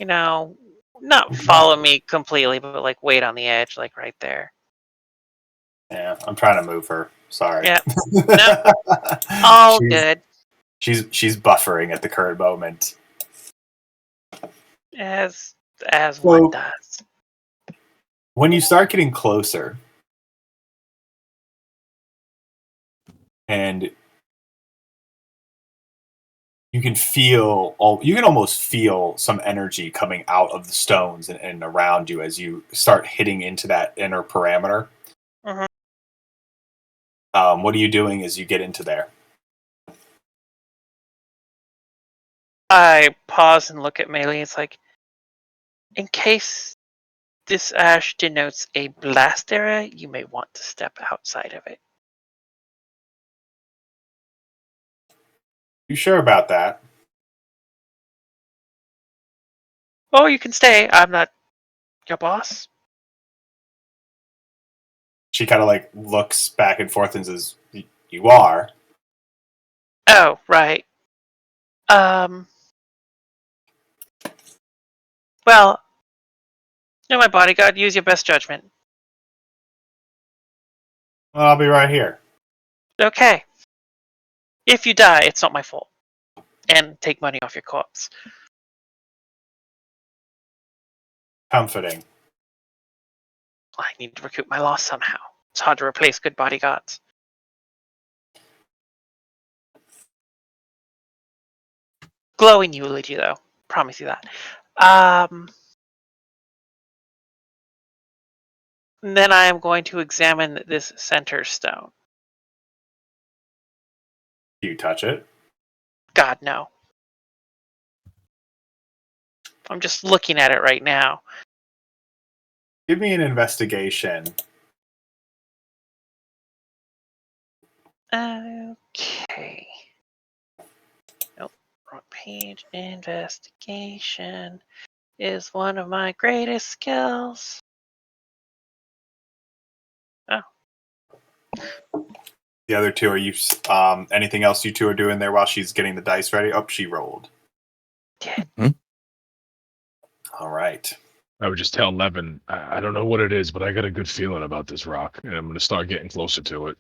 not follow me completely, but like wait on the edge, like right there. Yeah, I'm trying to move her. Sorry. Yeah. No, all good. She's buffering at the current moment. As one does. When you start getting closer, and you can almost feel some energy coming out of the stones and around you as you start hitting into that inner parameter. Mhm. What are you doing as you get into there? I pause and look at Mei Li. It's like, in case this ash denotes a blast area, you may want to step outside of it. You sure about that? Oh, you can stay. I'm not your boss. She kind of like looks back and forth and says, "You are." Oh, right. Well, you're my bodyguard. Use your best judgment. Well, I'll be right here. Okay. If you die, it's not my fault. And take money off your corpse. Comforting. I need to recoup my loss somehow. It's hard to replace good bodyguards. Glowing eulogy, though. Promise you that. Then I am going to examine this center stone. Do you touch it? God, no. I'm just looking at it right now. Give me an investigation. Okay. Nope. Wrong page. Investigation is one of my greatest skills. Oh. The other two, are you anything else you two are doing there while she's getting the dice ready? Oh, she rolled. Yeah. All right. I would just tell Levin, I don't know what it is, but I got a good feeling about this rock, and I'm going to start getting closer to it.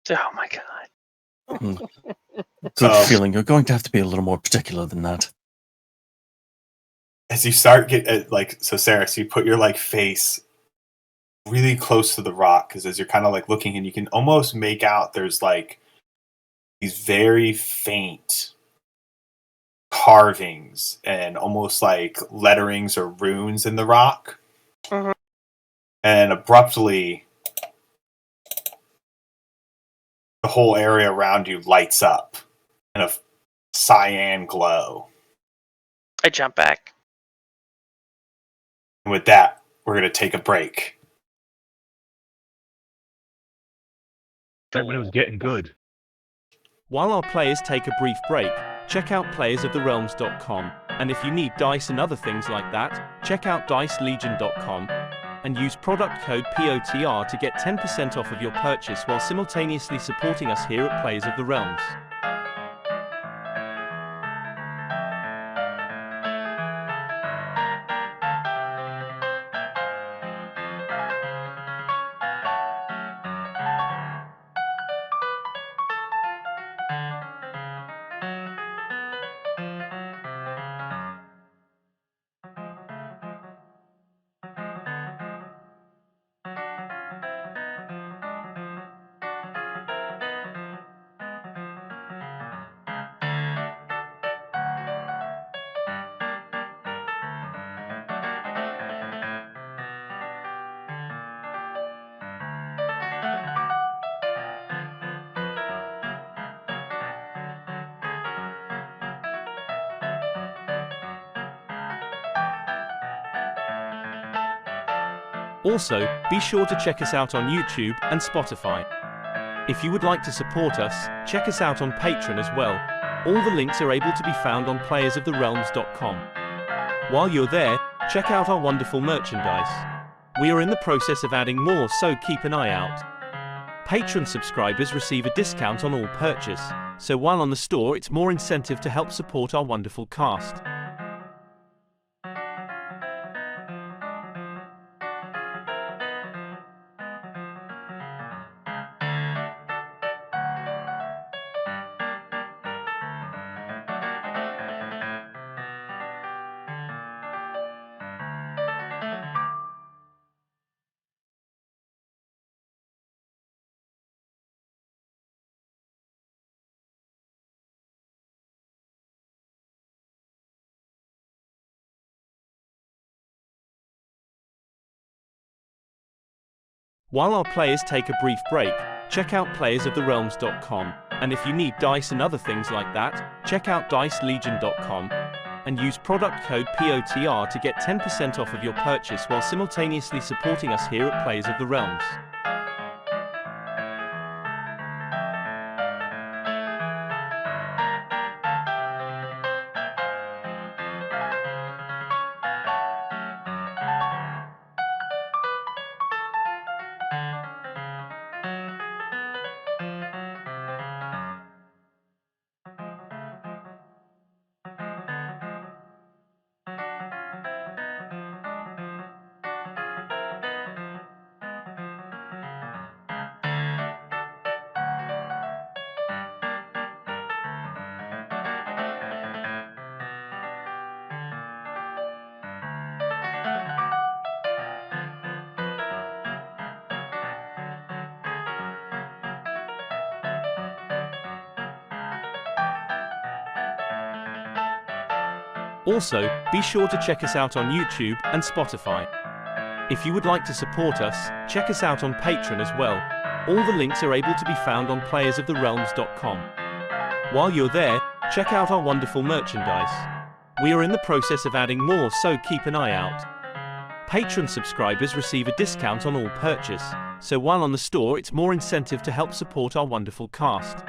Oh my god. Good feeling. You're going to have to be a little more particular than that. As you start so Sarah, so you put your like face really close to the rock, because as you're kind of like looking, and you can almost make out there's like these very faint carvings and almost like letterings or runes in the rock. Mhm. And abruptly the whole area around you lights up in a cyan glow. I jump back. And with that, we're going to take a break. Right when it was getting good. While our players take a brief break, check out playersoftherealms.com, and if you need dice and other things like that, check out dicelegion.com and use product code POTR to get 10% off of your purchase while simultaneously supporting us here at Players of the Realms. Also, be sure to check us out on YouTube and Spotify. If you would like to support us, check us out on Patreon as well. All the links are able to be found on playersoftherealms.com. While you're there, check out our wonderful merchandise. We are in the process of adding more, so keep an eye out. Patreon subscribers receive a discount on all purchase, so while on the store it's more incentive to help support our wonderful cast. While our players take a brief break, check out playersoftherealms.com, and if you need dice and other things like that, check out dicelegion.com and use product code POTR to get 10% off of your purchase while simultaneously supporting us here at Players of the Realms. Also, be sure to check us out on YouTube and Spotify. If you would like to support us, check us out on Patreon as well. All the links are able to be found on playersoftherealms.com. While you're there, check out our wonderful merchandise. We are in the process of adding more, so keep an eye out. Patreon subscribers receive a discount on all purchase, so while on the store it's more incentive to help support our wonderful cast.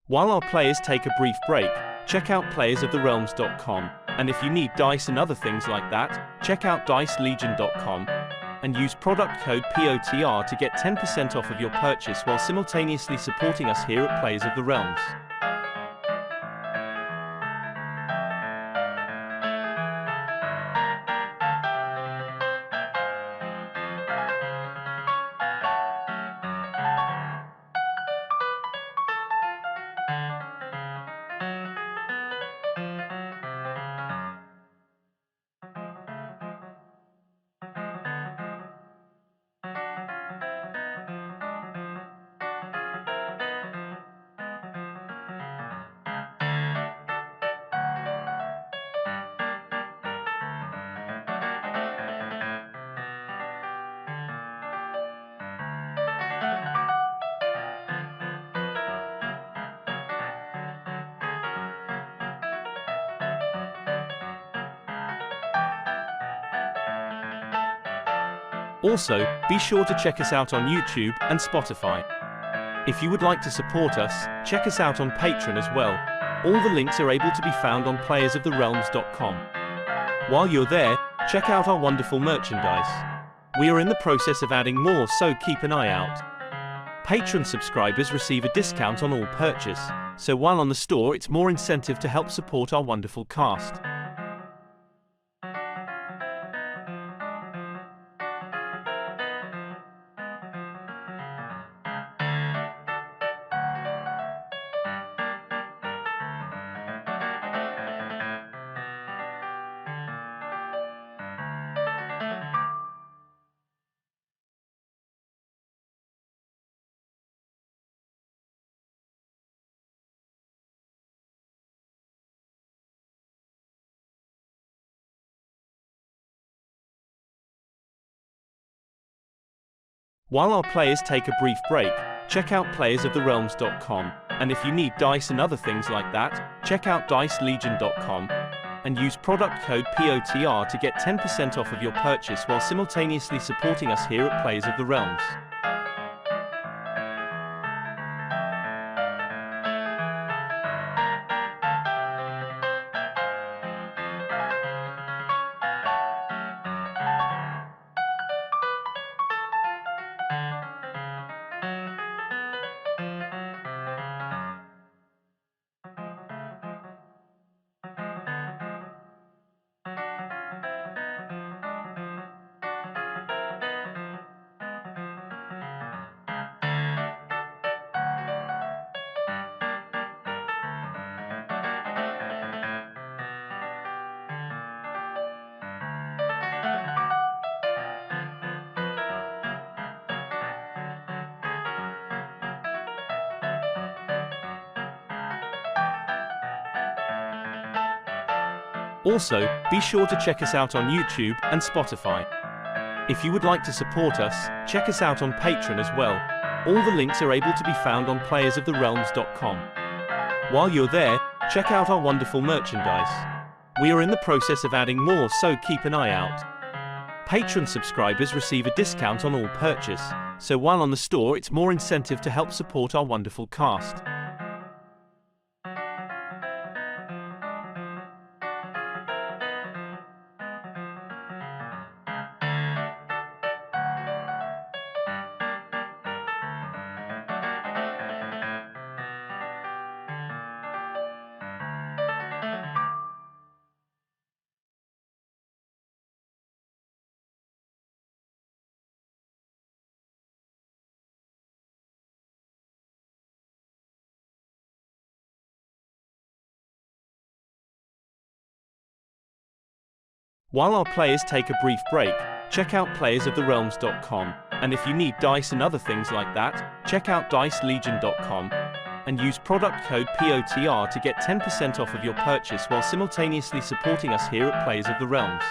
While our players take a brief break, check out playersoftherealms.com, and if you need dice and other things like that, check out dicelegion.com and use product code POTR to get 10% off of your purchase while simultaneously supporting us here at Players of the Realms. Also, be sure to check us out on YouTube and Spotify. If you would like to support us, check us out on Patreon as well. All the links are able to be found on playersoftherealms.com. While you're there, check out our wonderful merchandise. We are in the process of adding more, so keep an eye out. Patreon subscribers receive a discount on all purchase, so while on the store it's more incentive to help support our wonderful cast. While our players take a brief break, check out playersoftherealms.com, and if you need dice and other things like that, check out dicelegion.com and use product code POTR to get 10% off of your purchase while simultaneously supporting us here at Players of the Realms. Also, be sure to check us out on YouTube and Spotify. If you would like to support us, check us out on Patreon as well. All the links are able to be found on playersoftherealms.com. While you're there, check out our wonderful merchandise. We are in the process of adding more, so keep an eye out. Patreon subscribers receive a discount on all purchase, so while on the store it's more incentive to help support our wonderful cast. While our players take a brief break, check out playersoftherealms.com, and if you need dice and other things like that, check out dicelegion.com and use product code POTR to get 10% off of your purchase while simultaneously supporting us here at Players of the Realms.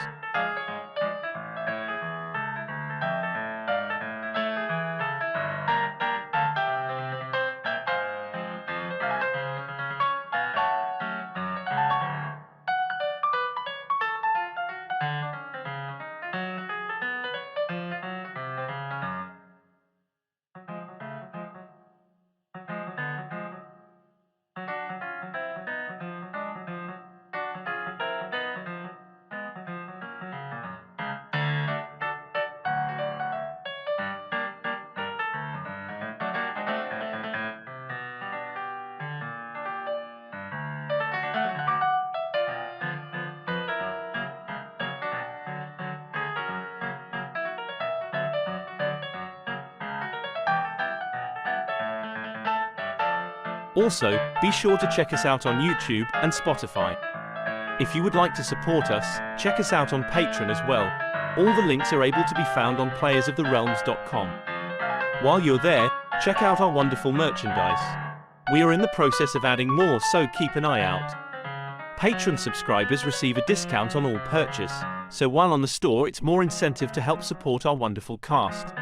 Also, be sure to check us out on YouTube and Spotify. If you would like to support us, check us out on Patreon as well. All the links are able to be found on playersoftherealms.com. While you're there, check out our wonderful merchandise. We are in the process of adding more, so keep an eye out. Patreon subscribers receive a discount on all purchase, so while on the store it's more incentive to help support our wonderful cast.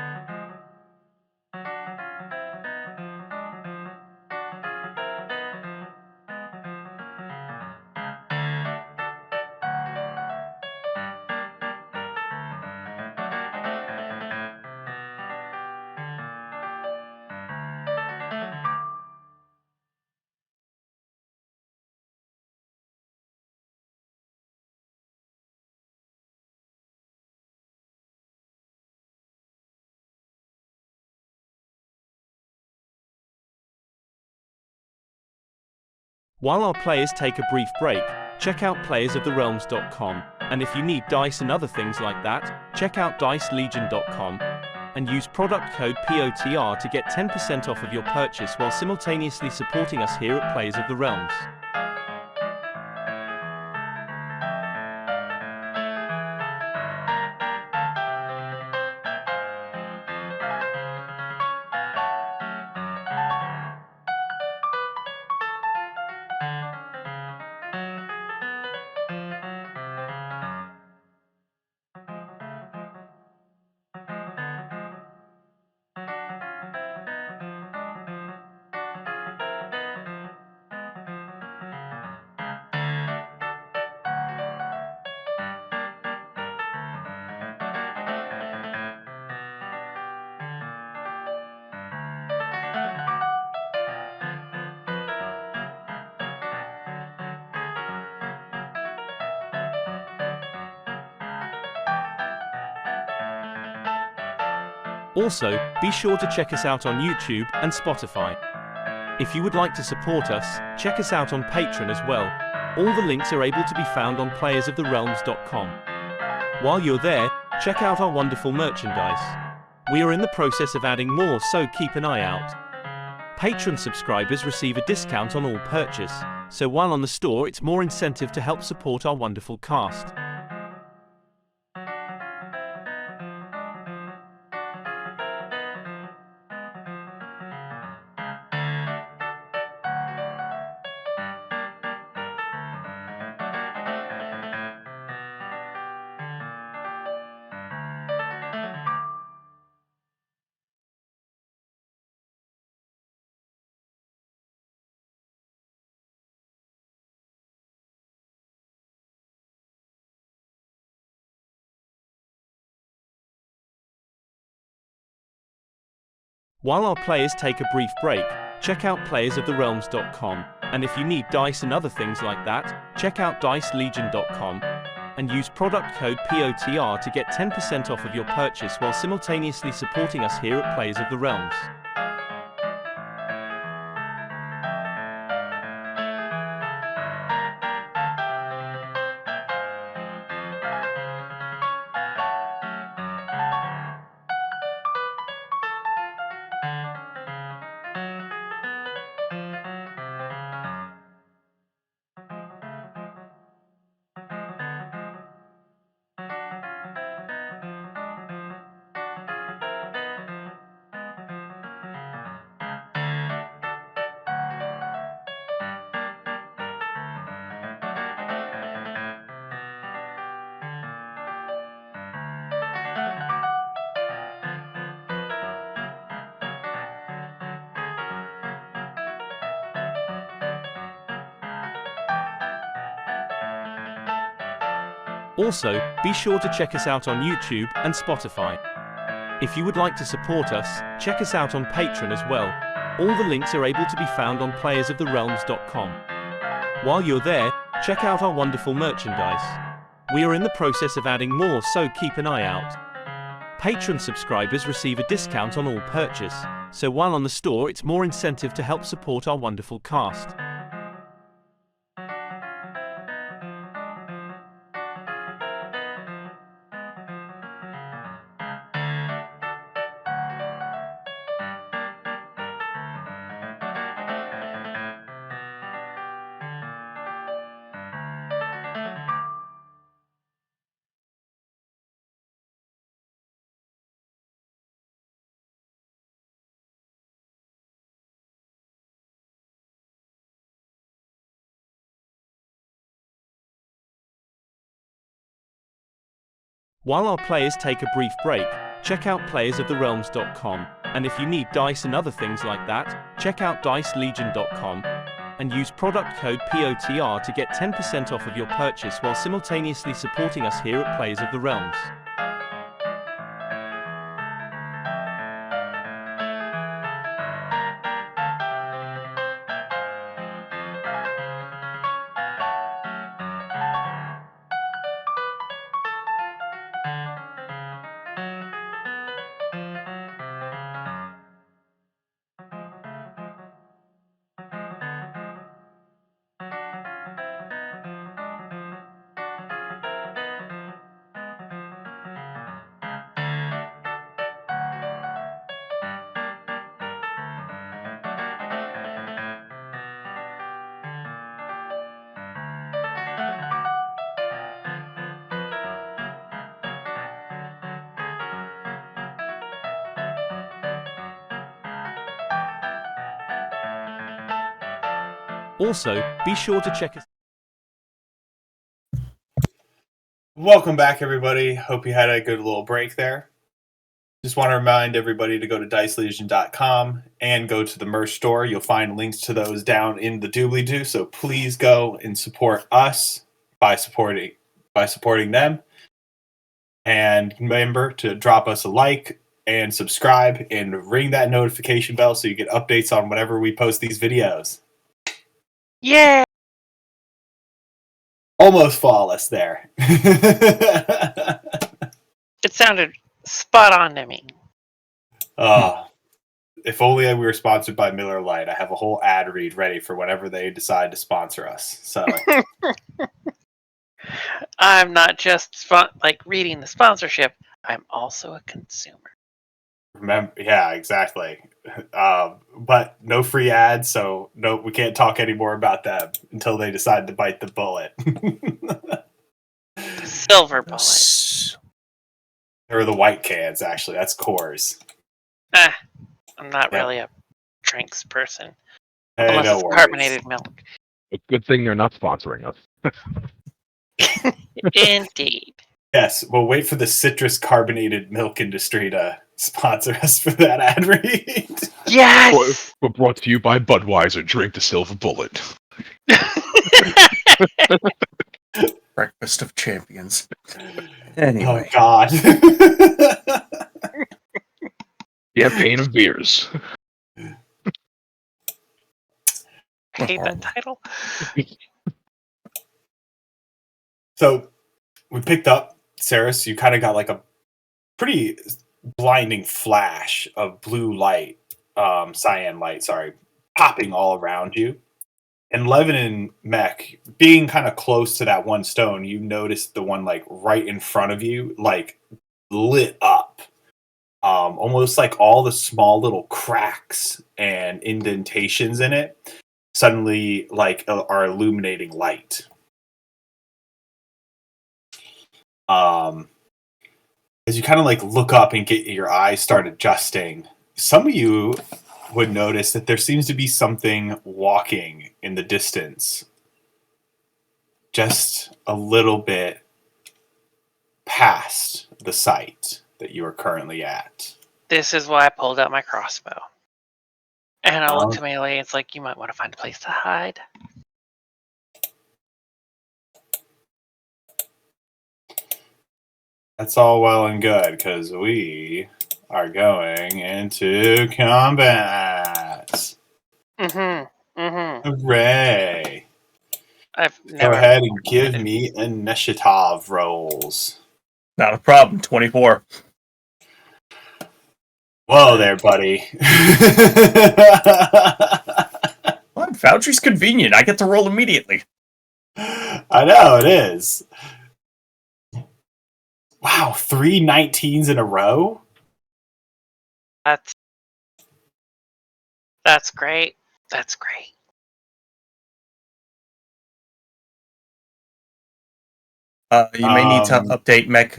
While our players take a brief break, check out playersoftherealms.com, and if you need dice and other things like that, check out dicelegion.com and use product code POTR to get 10% off of your purchase while simultaneously supporting us here at Players of the Realms. Also, be sure to check us out on YouTube and Spotify. If you would like to support us, check us out on Patreon as well. All the links are able to be found on playersoftherealms.com. While you're there, check out our wonderful merchandise. We are in the process of adding more, so keep an eye out. Patreon subscribers receive a discount on all purchase, so while on the store it's more incentive to help support our wonderful cast. While our players take a brief break, check out playersoftherealms.com, and if you need dice and other things like that, check out dicelegion.com and use product code POTR to get 10% off of your purchase while simultaneously supporting us here at Players of the Realms. Also, be sure to check us out on YouTube and Spotify. If you would like to support us, check us out on Patreon as well. All the links are able to be found on playersoftherealms.com. While you're there, check out our wonderful merchandise. We are in the process of adding more, so keep an eye out. Patreon subscribers receive a discount on all purchase, so while on the store it's more incentive to help support our wonderful cast. While our players take a brief break, check out playersoftherealms.com, and if you need dice and other things like that, check out dicelegion.com and use product code POTR to get 10% off of your purchase while simultaneously supporting us here at Players of the Realms. Also, be sure to check us. Welcome back, everybody. Hope you had a good little break there. Just want to remind everybody to go to dicelegion.com and go to the merch store. You'll find links to those down in the doobly-doo. So please go and support us by supporting them. And remember to drop us a like and subscribe and ring that notification bell so you get updates on whenever we post these videos. Yeah. Almost flawless there. It sounded spot on to me. If only we were sponsored by Miller Lite. I have a whole ad read ready for whenever they decide to sponsor us. So I'm not just reading the sponsorship. I'm also a consumer. remember, yeah, exactly. But no free ads, so no, we can't talk anymore about them until they decide to bite the bullet. The silver bullet. S- Or the white cans, actually. That's Coors. I'm not Yeah. really a drinks person. Hey, Unless no it's worries. carbonated milk. A good thing they're not sponsoring us. Indeed. Yes, we'll wait for the citrus carbonated milk industry to sponsor us for that ad read. Yes! We're brought to you by Budweiser. Drink the silver bullet. Breakfast of champions. Oh, Anyway, God. Champagne of beers. I hate that title. So we picked up Saris. You kind of got like a pretty blinding flash of blue light, cyan light, sorry, popping all around you. And Levin and Mech, being kind of close to that one stone, you noticed the one like right in front of you, like lit up. Almost like all the small little cracks and indentations in it suddenly like are illuminating light. As you kind of like look up and get your eyes start adjusting, some of you would notice that there seems to be something walking in the distance, just a little bit past the site that you are currently at. This is why I pulled out my crossbow. And I look Oh. to Melee, it's like, you might want to find a place to hide. That's all well and good, because we are going into combat. Hooray! I've Go never... ahead and give me initiative rolls. not a problem. 24. Whoa there, buddy. Well, Foundry's convenient. I get to roll immediately. I know, it is. Wow, 3 19s in a row? That's great. That's great. You may need to Um, update Mech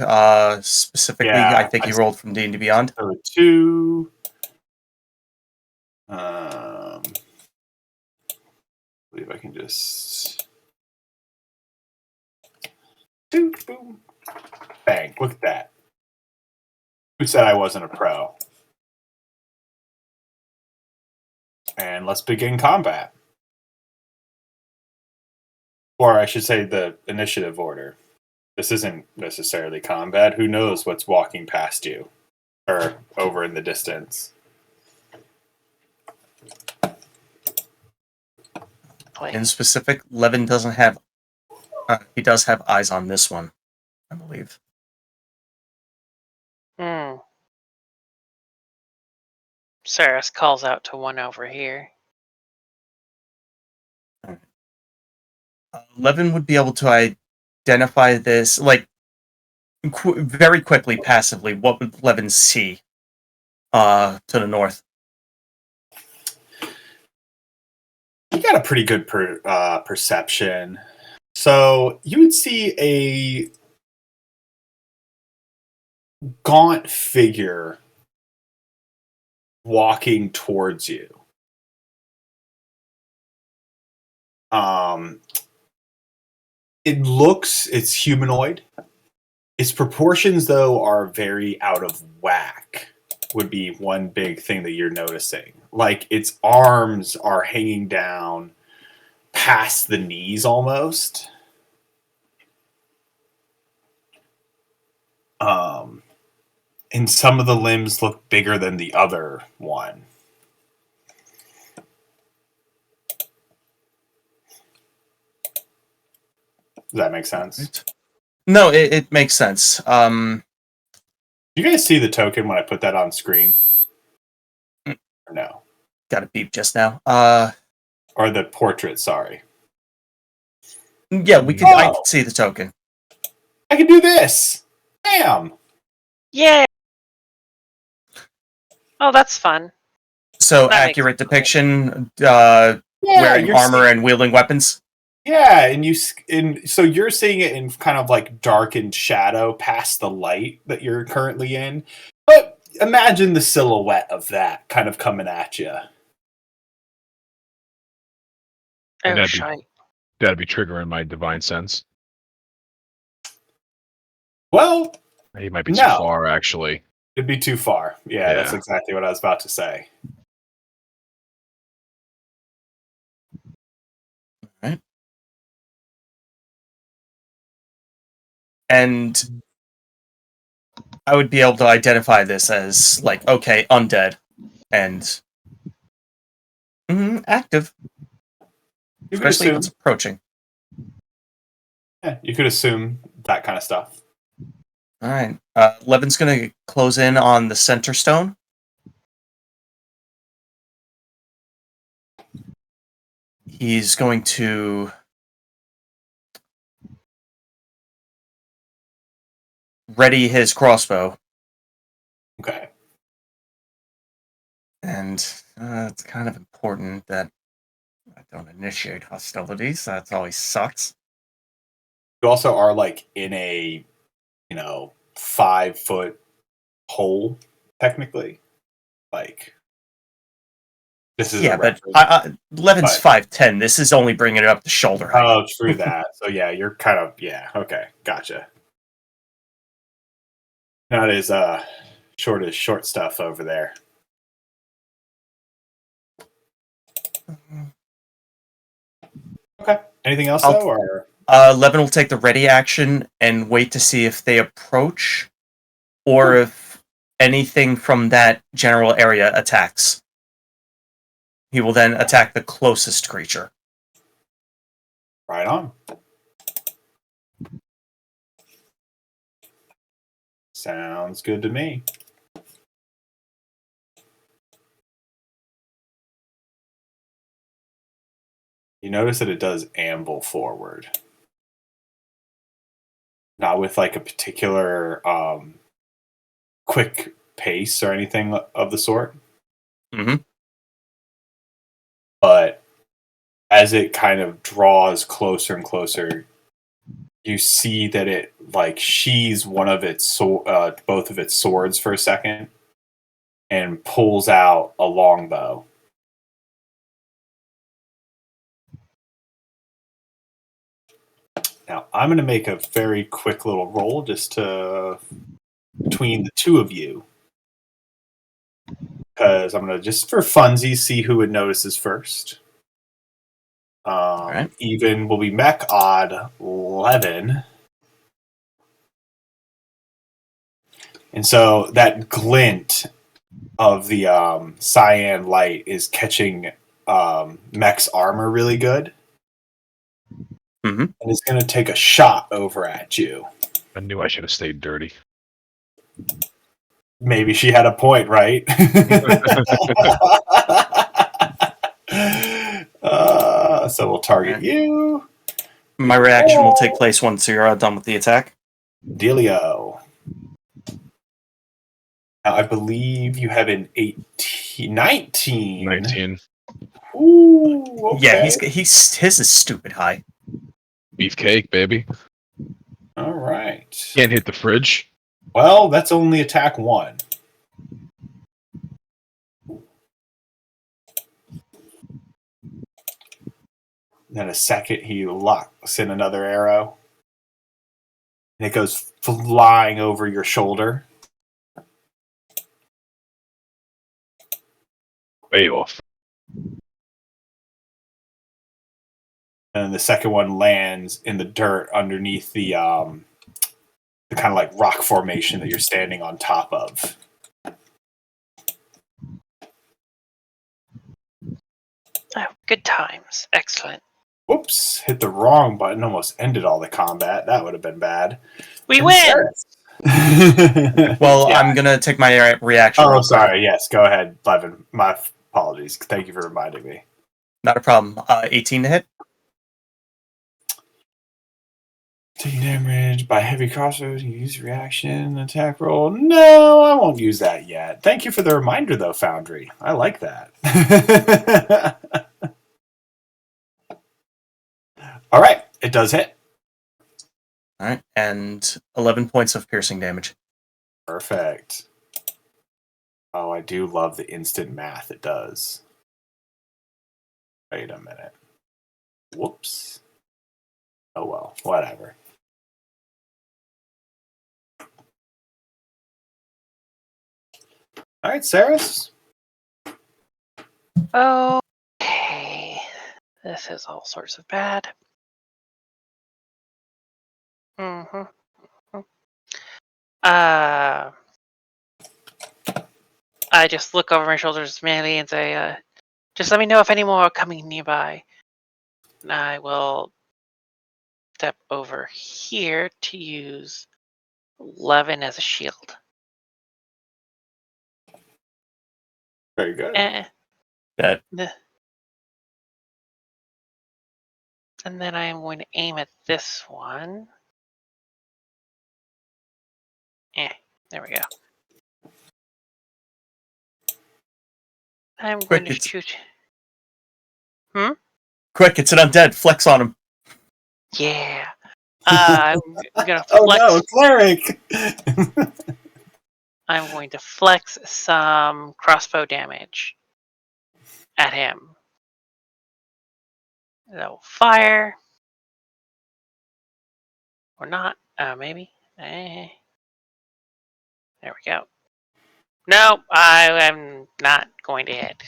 specifically. yeah, I think he rolled from D&D Beyond. So 2. I believe I can just... Boom, boom. Bang, look at that. Who said I wasn't a pro? And let's begin combat. Or I should say the initiative order. This isn't necessarily combat. Who knows what's walking past you? Or over in the distance. In specific, Levin doesn't have... he does have eyes on this one, I believe. Saris calls out to one over here. Levin would be able to identify this, like, very quickly, passively. What would Levin see to the north? You got a pretty good perception. So you would see a gaunt figure walking towards you. It's humanoid. Its proportions, though, are very out of whack, would be one big thing that you're noticing. Like, its arms are hanging down past the knees almost. And some of the limbs look bigger than the other one. Does that make sense? No, it makes sense. You guys see the token when I put that on screen? Or no. Got a beep just now. Or the portrait, sorry. Yeah, we could. I could see the token. I can do this! Bam! Yay! Oh, that's fun. So That makes accurate sense. depiction. Yeah, Wearing you're armor and wielding weapons. Yeah, and so you're seeing it in kind of like darkened shadow past the light that you're currently in. But imagine the silhouette of that kind of coming at you. Oh, that'd be- shite. That'd be triggering my divine sense. Well, He might be too No. far, actually. it'd be too far. Yeah, that's Yeah. exactly what I was about to say. And I would be able to identify this as, like, okay, undead. And active. You could Especially if assume, it's approaching. yeah, you could assume that kind of stuff. Alright. Levin's going to close in on the center stone. He's going to ready his crossbow. Okay. And it's kind of important that I don't initiate hostilities. That always sucks. You also are like in a, 5-foot hole, technically. Like, this is Yeah, but Levin's But- 5'10". This is only bringing it up to shoulder height. Oh, true that. So yeah, you're kind of okay, gotcha. Not as short as short stuff over there. Okay. Anything else I'll- though, or Levin will take the ready action and wait to see if they approach or if anything from that general area attacks. He will then attack the closest creature. right on? Sounds good to me. You notice that it does amble forward. Not with like a particular quick pace or anything of the sort. Mhm. But as it kind of draws closer and closer, you see that it like sheathes one of its both of its swords for a second and pulls out a longbow. Now I'm going to make a very quick little roll just to between the two of you, because I'm going to just for funsies see who it notices first. right. Even will be mech, odd 11. And so that glint of the cyan light is catching mech's armor really good. Mhm. And it's going to take a shot over at you. I knew I should have stayed dirty. Maybe she had a point, right? So we'll target you. My reaction will take place once you're done with the attack. Dealio. Now, I believe you have an 19. 19. Ooh, okay. Yeah, he's his is stupid high. Beefcake, baby. All right. Can't hit the fridge. Well, that's only attack 1. Then a second, he locks in another arrow. And it goes flying over your shoulder. Way off. And the second one lands in the dirt underneath the kind of like rock formation that you're standing on top of. Oh, good times. Excellent. Whoops, hit the wrong button, almost ended all the combat. That would have been bad. We And win! Sarah, Well, Yeah. I'm gonna take my reaction. Oh, real quick. sorry. Yes, go ahead, Levin. My apologies. Thank you for reminding me. Not a problem. 18 to hit. Taking damage by heavy crossbow. Use reaction attack roll. No, I won't use that yet. Thank you for the reminder, though, Foundry. I like that. All right, it does hit. All right, and 11 points of piercing damage. Perfect. Oh, I do love the instant math it does. Wait a minute. Whoops. Oh well, whatever. All right, Saris. Okay. This is all sorts of bad. I just look over my shoulders to Mandy and say, just let me know if any more are coming nearby. And I will step over here to use Levin as a shield. Very good. That And then I am going to aim at this one. There we go. I'm going to it's- shoot. quick! It's an undead. Flex on him. Yeah. I'm gonna Oh flex. no, cleric! I'm going to flex some crossbow damage at him. That'll fire. Or not. Maybe. There we go. No, I am not going to hit.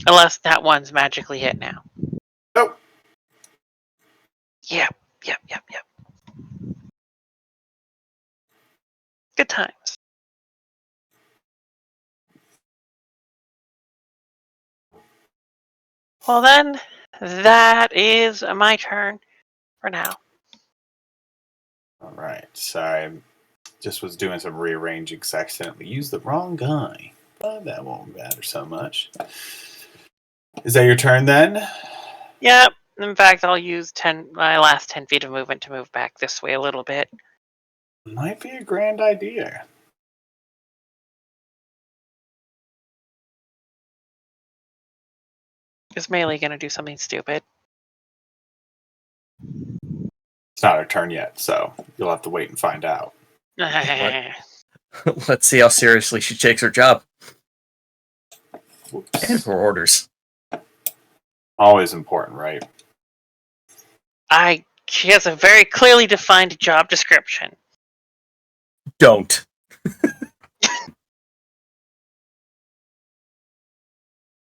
Unless that one's magically hit now. Nope. Yep. Good times. Well then, that is my turn for now. All right. Sorry, just was doing some rearranging. 'Cause I accidentally used the wrong guy, but that won't matter so much. Is that your turn then? Yep. In fact, I'll use my last 10 feet of movement to move back this way a little bit. Might be a grand idea. Is Melee gonna do something stupid? It's not her turn yet, so you'll have to wait and find out. Let's see how seriously she takes her job Whoops. and her orders. Always important, right? She has a very clearly defined job description. Don't.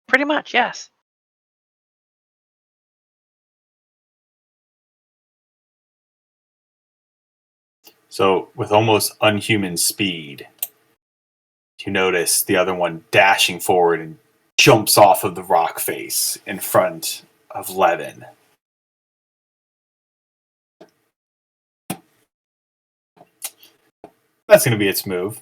Pretty much, yes. So, with almost unhuman speed, you notice the other one dashing forward and jumps off of the rock face in front of Levin. That's going to be its move.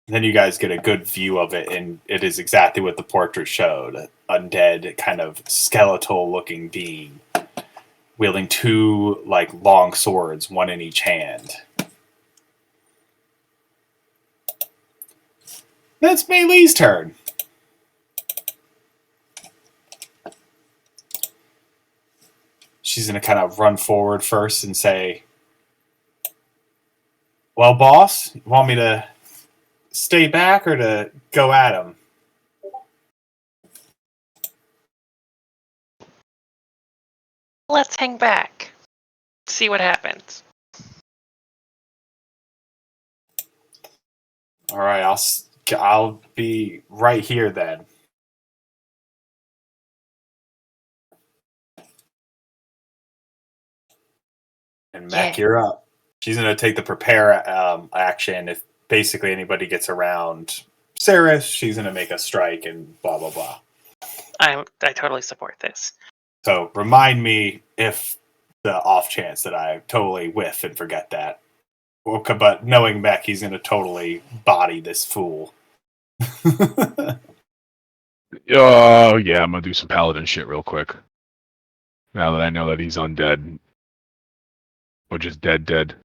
And then you guys get a good view of it, and it is exactly what the portrait showed. Undead, kind of skeletal-looking being, wielding two long swords, one in each hand. That's Melee's turn. She's going to kind of run forward first and say, well, boss, you want me to stay back or to go at him? Let's hang back. See what happens. All right, I'll be right here then. And Mac, Yeah. you're up. She's going to take the prepare action. If basically anybody gets around Saris, she's going to make a strike and blah, blah, blah. I totally support this. So remind me if the off chance that I totally whiff and forget that. Okay, but knowing Mech, he's going to totally body this fool. Oh, yeah, I'm gonna do some paladin shit real quick. Now that I know that he's undead. Or just dead.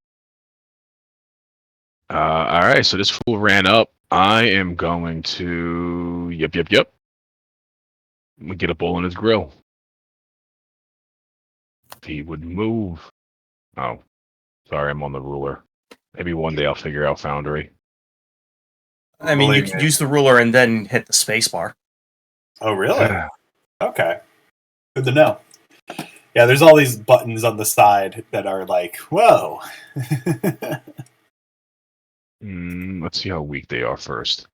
Alright, so this fool ran up. I am going to... Yep. I'm gonna get a bowl in his grill. If he would move. Oh, sorry, I'm on the ruler. Maybe one day I'll figure out Foundry. I mean, you Believe could me. use the ruler and then hit the space bar. Oh, really? Okay. Good to know. Yeah, there's all these buttons on the side that are like, whoa. Let's see how weak they are first.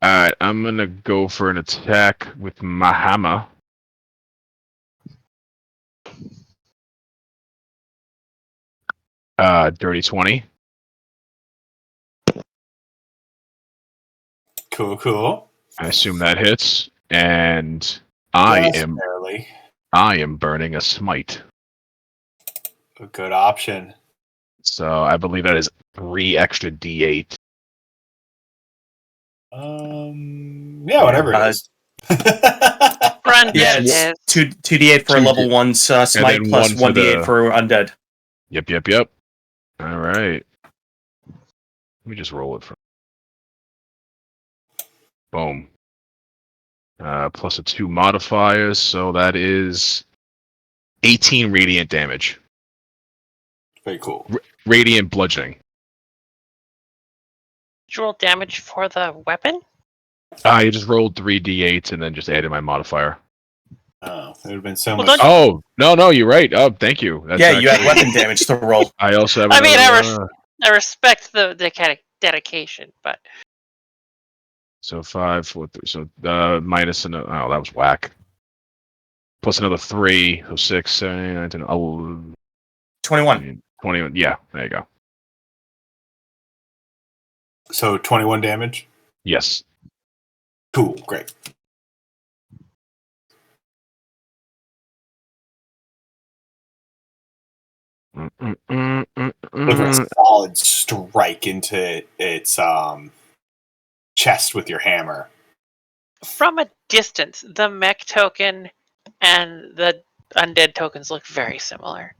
Alright, I'm gonna go for an attack with my hammer. Dirty 20. Cool. I assume that hits. And I Just am barely. burning a smite. A good option. So I believe that is 3 extra D8. Yeah, whatever it is. Run, Yeah, it it's is. 2d8 for a 2d- level 1 smite then plus one for 1d8 the- for undead. Yep. Alright. Let me just roll it from. Boom. Plus a 2 modifiers, so that is 18 radiant damage. Very cool. Radiant bludgeoning. Did you roll damage for the weapon? You just rolled 3 D8s and then just added my modifier. Oh, it would have been so Well, much. don't- Oh, no, you're right. Oh, thank you. That's Yeah, you had actually- weapon damage to roll. I also have I mean, another, I respect the dedication, but So 5, 4, 3. So minus another. Oh, that was whack. Plus another 3. So 6, 7, 8, 9, 10, 11, 21. 21. Yeah, there you go. So 21 damage. Yes. Cool, great. Look at a solid strike into its chest with your hammer. from a distance, the mech token and the undead tokens look very similar.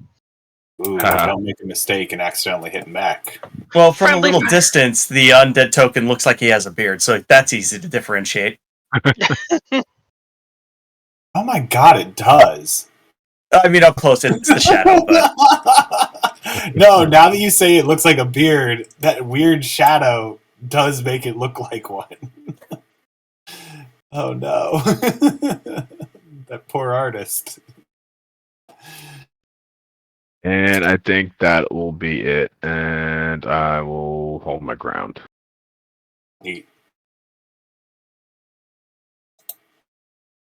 Ooh, don't make a mistake and accidentally hit Mech. Well, from Friendly a little fire. distance, the undead token looks like he has a beard, so that's easy to differentiate. Oh my god, it does. I mean, up close, it's the shadow, but No, now that you say it looks like a beard, that weird shadow does make it look like one. Oh no. That poor artist. And I think that will be it. And I will hold my ground. Neat.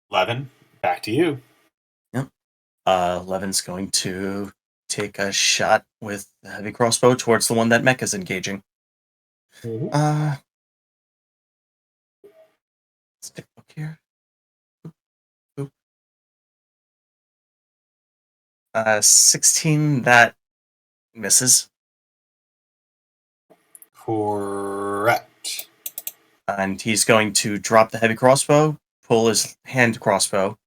11, back to you. Levin's going to take a shot with the heavy crossbow towards the one that Mech is engaging. Let's take a look here. Boop. 16, that misses. Correct. And he's going to drop the heavy crossbow, pull his hand crossbow,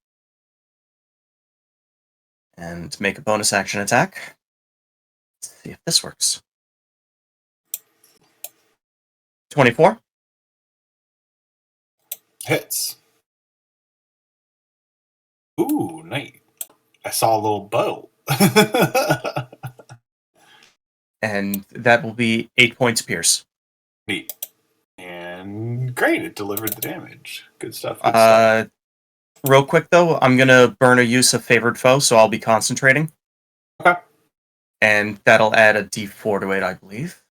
and make a bonus action attack. Let's see if this works. 24. Hits. Ooh, nice. I saw a little bow. And that will be 8 points pierce. Neat. And great, it delivered the damage. Good stuff. Good stuff. Real quick, though, I'm going to burn a use of Favored Foe, so I'll be concentrating. Okay. And that'll add a d4 to it, I believe,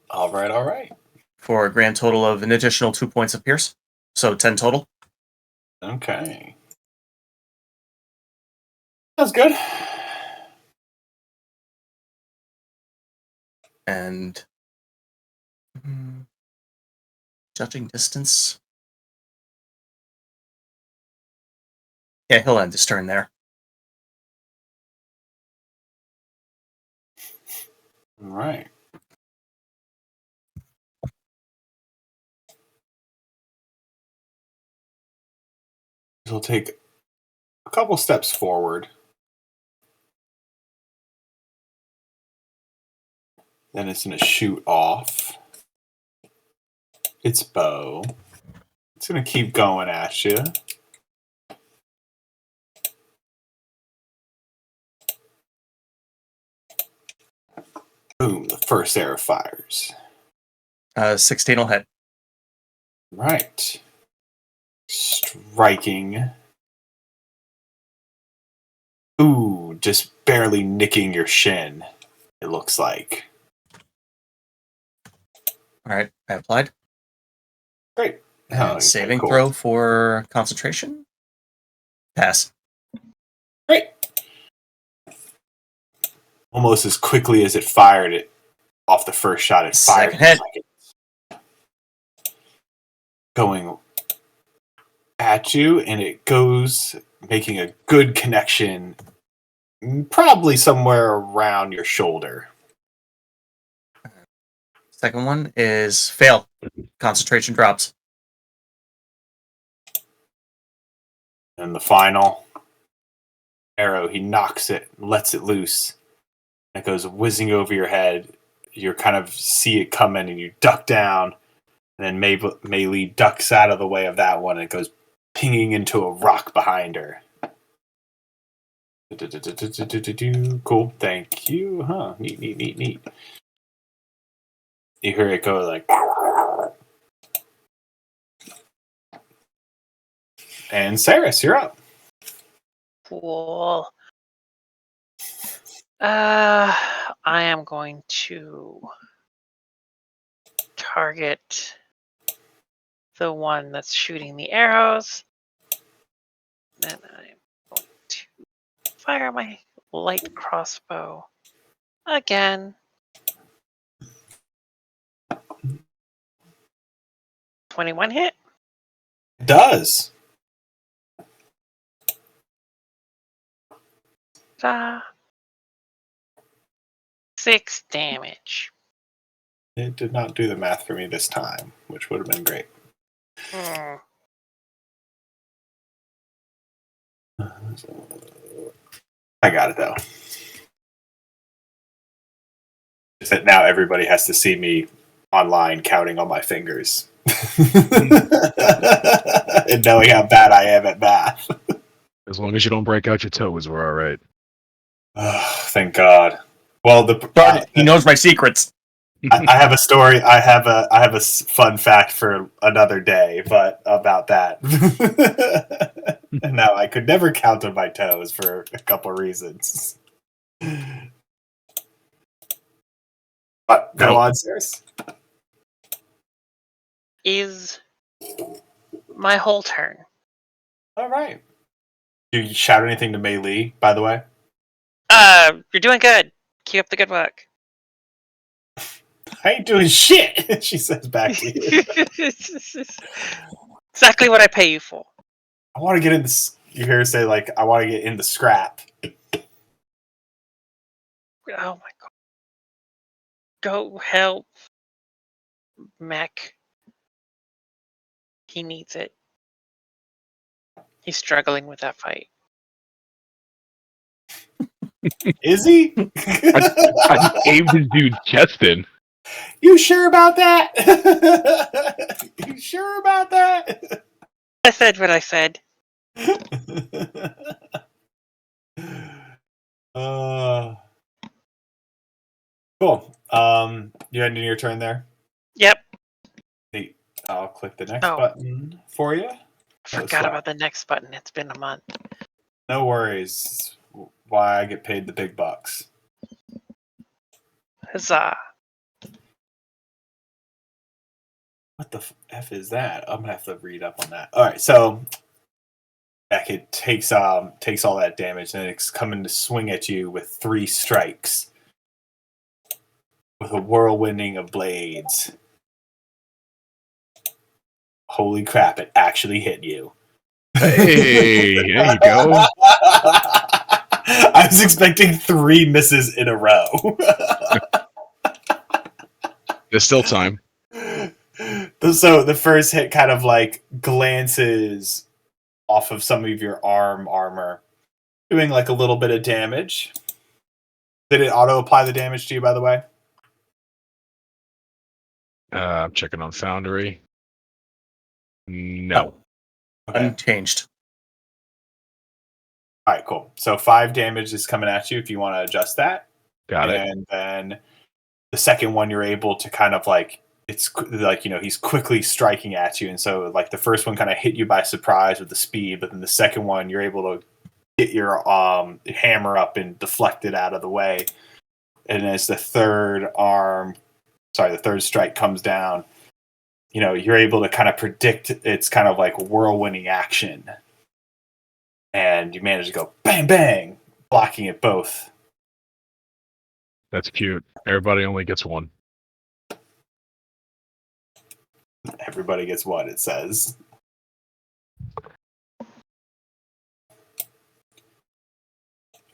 All right. for a grand total of an additional 2 points of pierce. So 10 total. Okay. That's good. And judging distance. Yeah, he'll end his turn there. All right. He'll take a couple steps forward. Then it's going to shoot off its bow. It's going to keep going at you. Boom, the first arrow fires. 16 will hit. Right. Striking. Ooh, just barely nicking your shin, it looks like. All right, I applied. Great. And Oh, saving cool. throw for concentration. Pass. Great. Almost as quickly as it fired it off the first shot, it fired Second hit. second. Going at you, and it goes making a good connection, probably somewhere around your shoulder. Second one is fail. Concentration drops. And the final arrow, he knocks it, lets it loose. It goes whizzing over your head. You kind of see it coming, and you duck down. And then Mei Li ducks out of the way of that one, and it goes pinging into a rock behind her. Cool, thank you. Huh, neat. You hear it go like... And Saris, you're up. Cool. I am going to target the one that's shooting the arrows. Then I'm going to fire my light crossbow again. 21 hit. It does. 6 damage. It did not do the math for me this time, which would have been great. I got it, though. It's that now everybody has to see me online counting on my fingers. And knowing how bad I am at math. As long as you don't break out your toes, we're all right. Oh, thank God. Well, Darn it, he knows my secrets. I have a story. I have a fun fact for another day, but about that. No, I could never count on my toes for a couple reasons. But go on, Saris. Is my whole turn. All right. Do you shout anything to Mei Li, by the way? You're doing good. Keep up the good work. I ain't doing shit, she says back to you. Exactly what I pay you for. I want to get in this. You hear her say, like, I want to get in the scrap. Oh my God. Go help Mech. He needs it. He's struggling with that fight. Is he? I aimed his dude's chest in. You sure about that? You sure about that? I said what I said. Cool. You ending your turn there? Yep. Neat. I'll click the next Oh. button for you. Forgot about the next button. It's been a month. No worries. Why I get paid the big bucks. Huzzah. What the F is that? I'm gonna have to read up on that. All right, so Beckett takes all that damage, and it's coming to swing at you with 3 strikes, with a whirlwinding of blades. Holy crap! It actually hit you. Hey, there you go. I was expecting 3 misses in a row. There's still time. So the first hit kind of like glances off of some of your armor, doing like a little bit of damage. Did it auto apply the damage to you, by the way? I'm checking on Foundry. No. Okay. Unchanged. All right, cool. So 5 damage is coming at you if you want to adjust that. Got it. And then the second one, you're able to kind of like, it's like, he's quickly striking at you. And so like the first one kind of hit you by surprise with the speed, but then the second one, you're able to get your hammer up and deflect it out of the way. And as the third strike comes down, you're able to kind of predict its kind of like whirlwinding action. And you manage to go bang, bang, blocking it both. That's cute. Everybody only gets one. Everybody gets one, it says.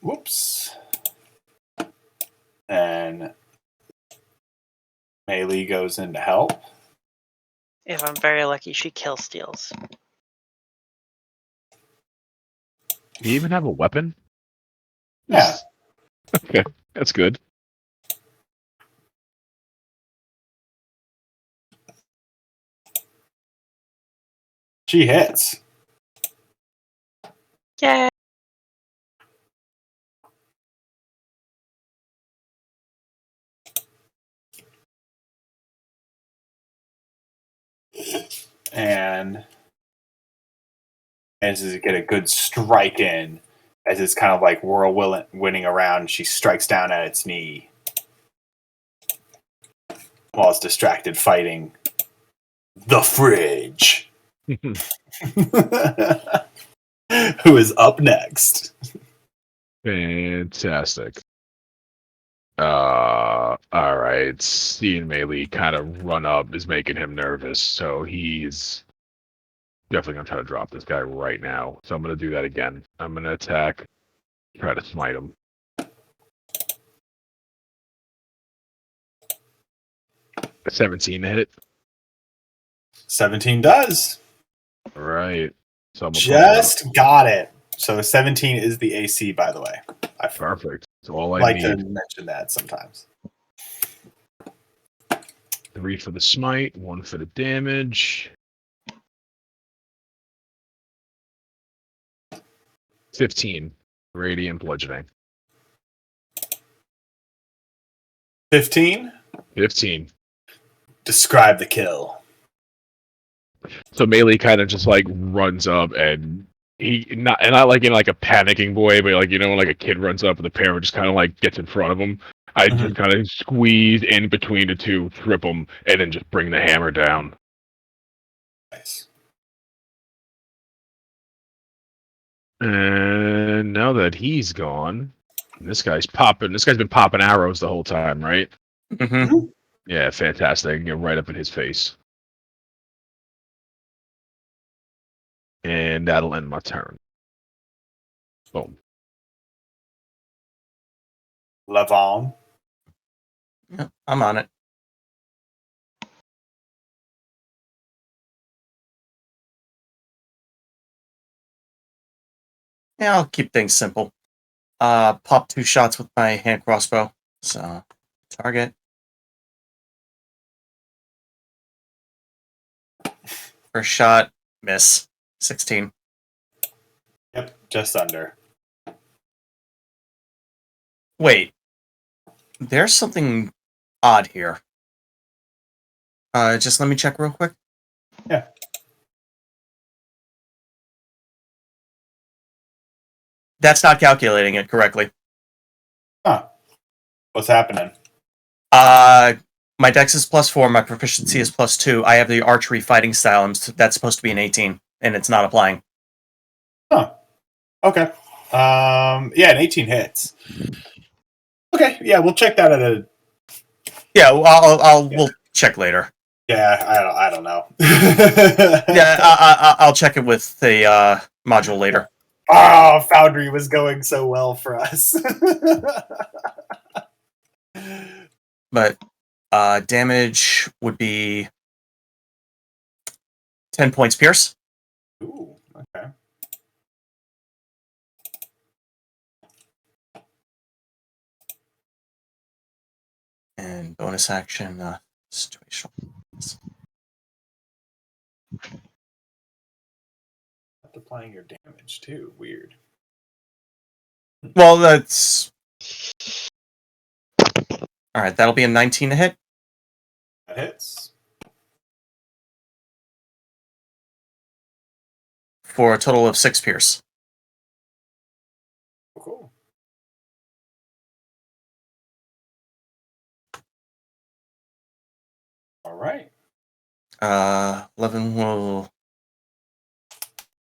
Whoops. And Melee goes in to help. If I'm very lucky, she kill steals. Do you even have a weapon? Yeah. Okay, that's good. She hits. Yay! And manages to get a good strike in as it's kind of like whirlwinding around. She strikes down at its knee while it's distracted fighting the fridge. Who is up next? Fantastic. Alright. Seeing Melee kind of run up is making him nervous, so he's definitely gonna try to drop this guy right now. So I'm gonna do that again. I'm gonna attack, try to smite him. A 17 to hit. 17 does. Right. So I'm gonna Just got it. So 17 is the AC, by the way. I perfect. That's all I like need. to mention that sometimes. 3 for the smite, 1 for the damage. 15 radiant bludgeoning. 15. 15. Describe the kill. So Melee kind of just like runs up and not like in like a panicking way, but like when like a kid runs up and the parent just kind of like gets in front of him. I just kind of squeeze in between the two, trip them, and then just bring the hammer down. Nice. And now that he's gone, this guy's popping. This guy's been popping arrows the whole time, right? Mm-hmm. Yeah, fantastic. Get right up in his face. And that'll end my turn. Boom. Levon. Yep, I'm on it. Yeah, I'll keep things simple. Pop 2 shots with my hand crossbow. So, target. First shot, miss. 16. Yep, just under. Wait. There's something odd here. Just let me check real quick. Yeah. That's not calculating it correctly. Huh. What's happening? My dex is +4, my proficiency is +2. I have the archery fighting style, and that's supposed to be an 18, and it's not applying. Huh. Okay. Yeah, an 18 hits. Okay, yeah, we'll check that at a... Yeah, we'll check later. Yeah, I don't know. Yeah, I'll check it with the module later. Oh, Foundry was going so well for us. But Damage would be 10 points pierce. Ooh, okay. And bonus action, situational. Applying your damage too. Weird. Well, that's... Alright, that'll be a 19 to hit. That hits. For a total of 6 pierce. Cool. All right. 11 will...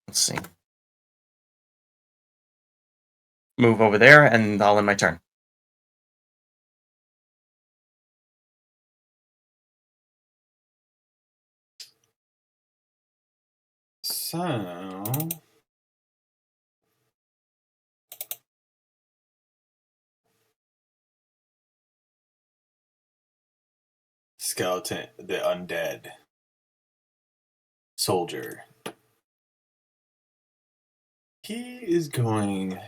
Let's see. Move over there, and I'll end my turn. So skeleton, the undead soldier. He is going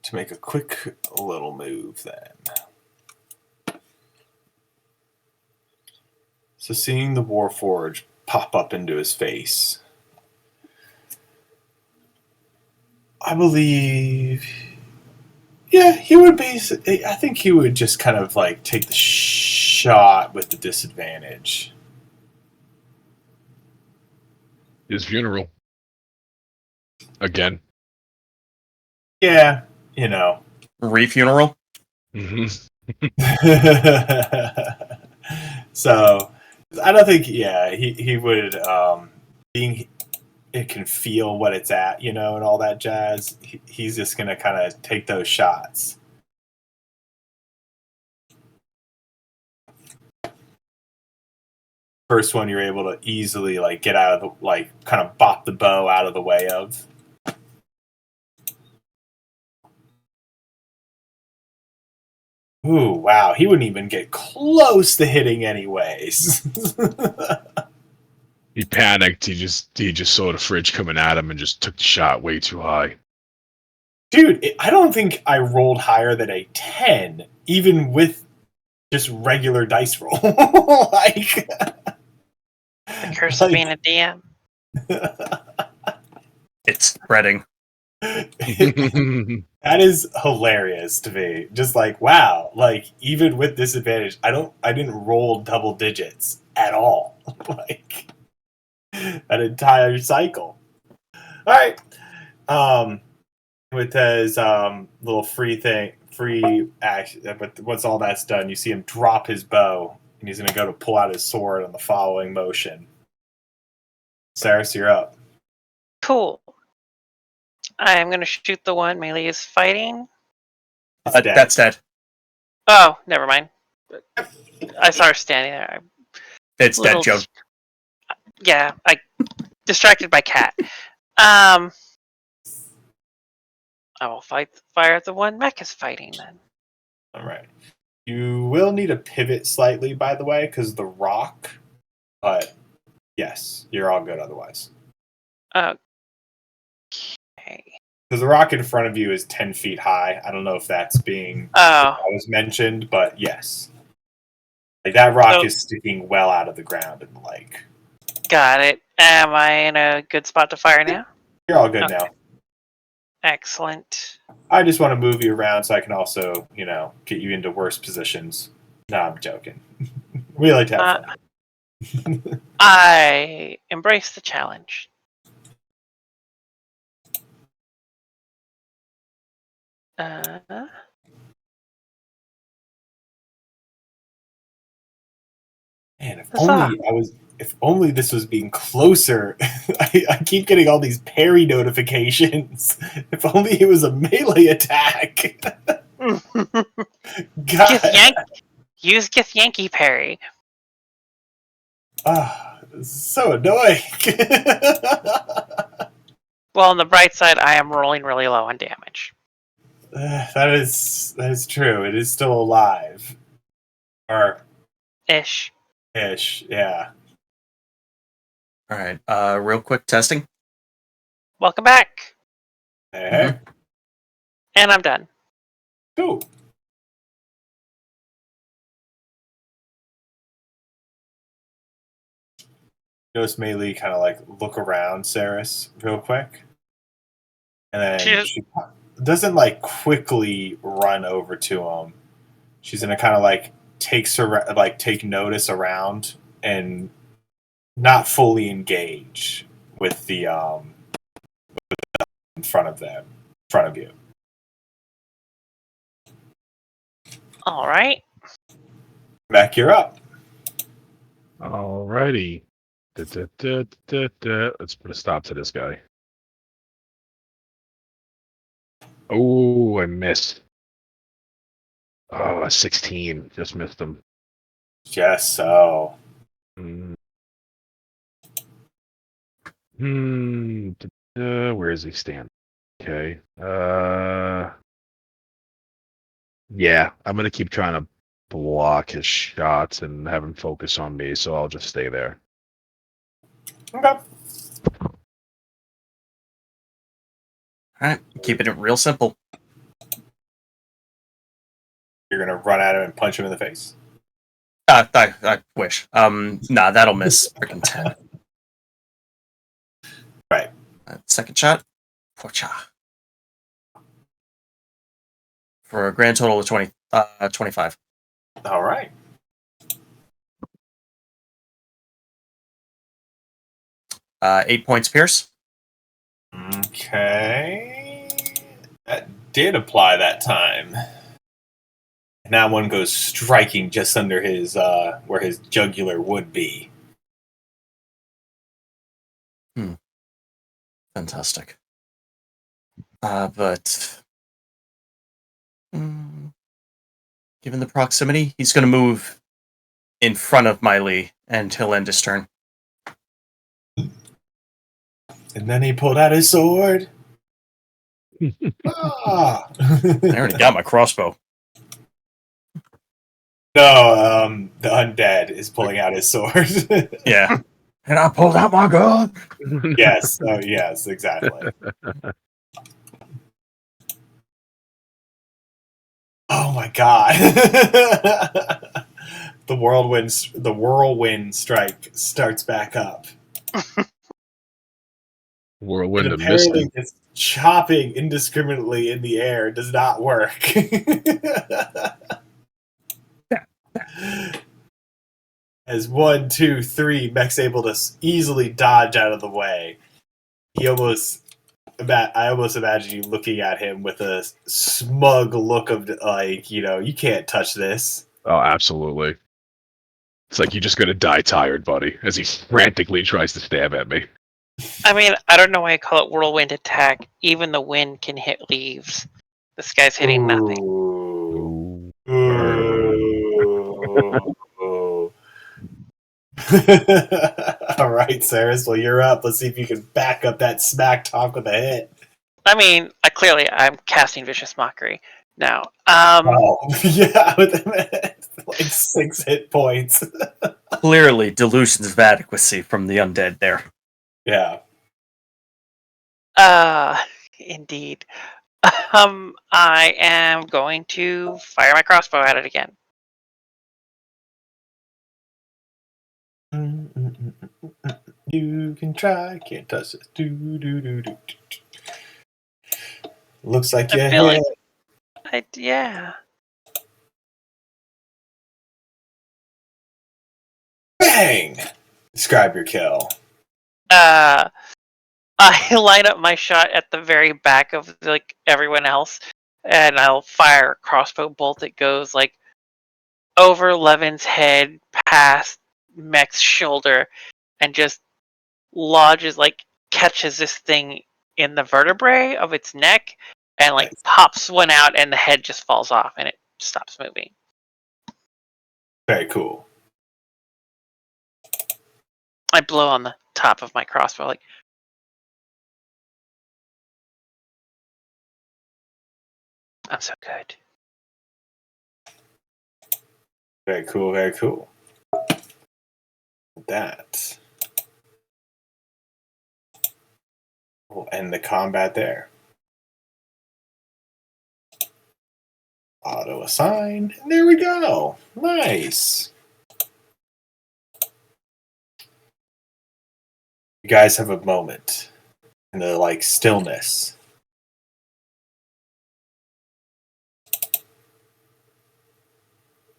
to make a quick little move then. So seeing the Warforged pop up into his face, I believe, yeah, he would be, I think he would just kind of like take the shot with the disadvantage. His funeral. Again. Yeah, you know. Refuneral? Hmm. So I don't think, yeah, he would, being it can feel what it's at, you know, and all that jazz. He's just gonna kind of take those shots. First one you're able to easily like get out of the, like kind of bop the bow out of the way of. Ooh, wow, he wouldn't even get close to hitting anyways. He panicked. He just saw the fridge coming at him and just took the shot way too high. Dude, I don't think I rolled higher than a 10, even with just regular dice roll. Like, The curse of being a DM. It's spreading. That is hilarious to me. Just like, wow, like even with disadvantage, I didn't roll double digits at all. Like that entire cycle. All right. With his little free action, but once all that's done, you see him drop his bow, and he's gonna go to pull out his sword on the following motion. Saris, you're up. Cool. I'm going to shoot the one Melee is fighting. It's dead. That's dead. Oh, never mind. I saw her standing there. It's dead, Joe. Yeah, I distracted by cat. I will fire at the one Mech is fighting then. All right. You will need to pivot slightly, by the way, because the rock. But yes, you're all good otherwise. Okay. Because the rock in front of you is 10 feet high. I don't know if that's being Oh, was mentioned, but yes. Like that rock So- is sticking well out of the ground in the lake. got it. Am I in a good spot to fire now? You're all good Okay. now. Excellent. I just want to move you around so I can also, you know, get you into worse positions. No, I'm joking. We like to have fun. I embrace the challenge. Man, Huzzah. if only this was being closer. I keep getting all these parry notifications. If only it was a melee attack. God. Use Gith Yankee parry. Ah, this is so annoying. Well, on the bright side, I am rolling really low on damage. that is true. It is still alive, or Ish. ish. Yeah. All right. Real quick testing. Welcome back. Hey, And I'm done. cool. Notice Maylee kind of like look around Saris real quick, and then She- she doesn't like quickly run over to him. She's gonna kind of like take notice around and not fully engage with the in front of you. All right. Mac, you're up. Alrighty. Let's put a stop to this guy. Oh, I missed. Oh, 16. Just missed him. Yes, so Hmm. Where is he stand? Okay. Yeah, I'm gonna keep trying to block his shots and have him focus on me, so I'll just stay there. okay. All right. Keeping it real simple. You're gonna run at him and punch him in the face. I wish. Nah, that'll miss. Freaking 10. Right. Second shot. Pocha. For a grand total of 25. All right. Uh, 8 points pierce. Okay. That did apply that time. And that one goes striking just under his where his jugular would be. Fantastic. But given the proximity, he's going to move in front of Miley and he'll end his turn. And then he pulled out his sword. Ah. I already got my crossbow. No, the undead is pulling out his sword. Yeah. And I pulled out my gun. Yes. Oh, yes. Exactly. Oh my god. The whirlwind strike starts back up. Whirlwind And of apparently, Misty. this chopping indiscriminately in the air does not work. As 1, 2, 3, Mech's able to easily dodge out of the way. I almost imagine you looking at him with a smug look of like, you can't touch this. Oh, absolutely. It's like you're just gonna die tired, buddy, as he frantically tries to stab at me. I mean, I don't know why I call it whirlwind attack. Even the wind can hit leaves. This guy's hitting nothing. Ooh. Ooh. Ooh. All right, Saris. Well, you're up. Let's see if you can back up that smack talk with a hit. I mean, I'm casting vicious mockery now. Oh, yeah, with like 6 hit points. Clearly, delusions of adequacy from the undead there. Yeah. Indeed. I am going to fire my crossbow at it again. You can try, can't touch it. Do. Looks like you I feel hit. Yeah. Bang! Describe your kill. I line up my shot at the very back of like everyone else, and I'll fire a crossbow bolt that goes like over Levin's head, past Mech's shoulder, and just lodges, like catches this thing in the vertebrae of its neck, and like pops one out, and the head just falls off, and it stops moving. Very cool. I blow on the top of my crossbow, like. I'm so good. Very cool, very cool. That. We'll end the combat there. Auto assign. And there we go. Nice. You guys have a moment in the stillness.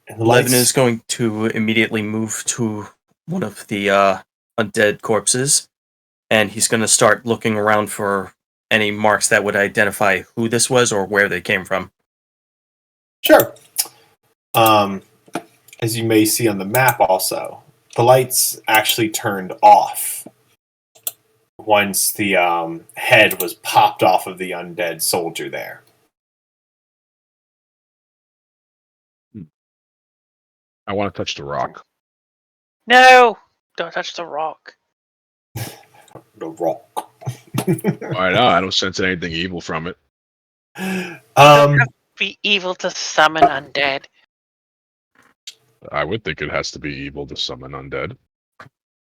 And the Levin lights- is going to immediately move to one of the undead corpses, and he's going to start looking around for any marks that would identify who this was or where they came from. Sure. As you may see on the map also, the lights actually turned off once the head was popped off of the undead soldier there. I want to touch the rock. No! Don't touch the rock. The rock. I know. I don't sense anything evil from it. Be evil to summon undead. I would think it has to be evil to summon undead.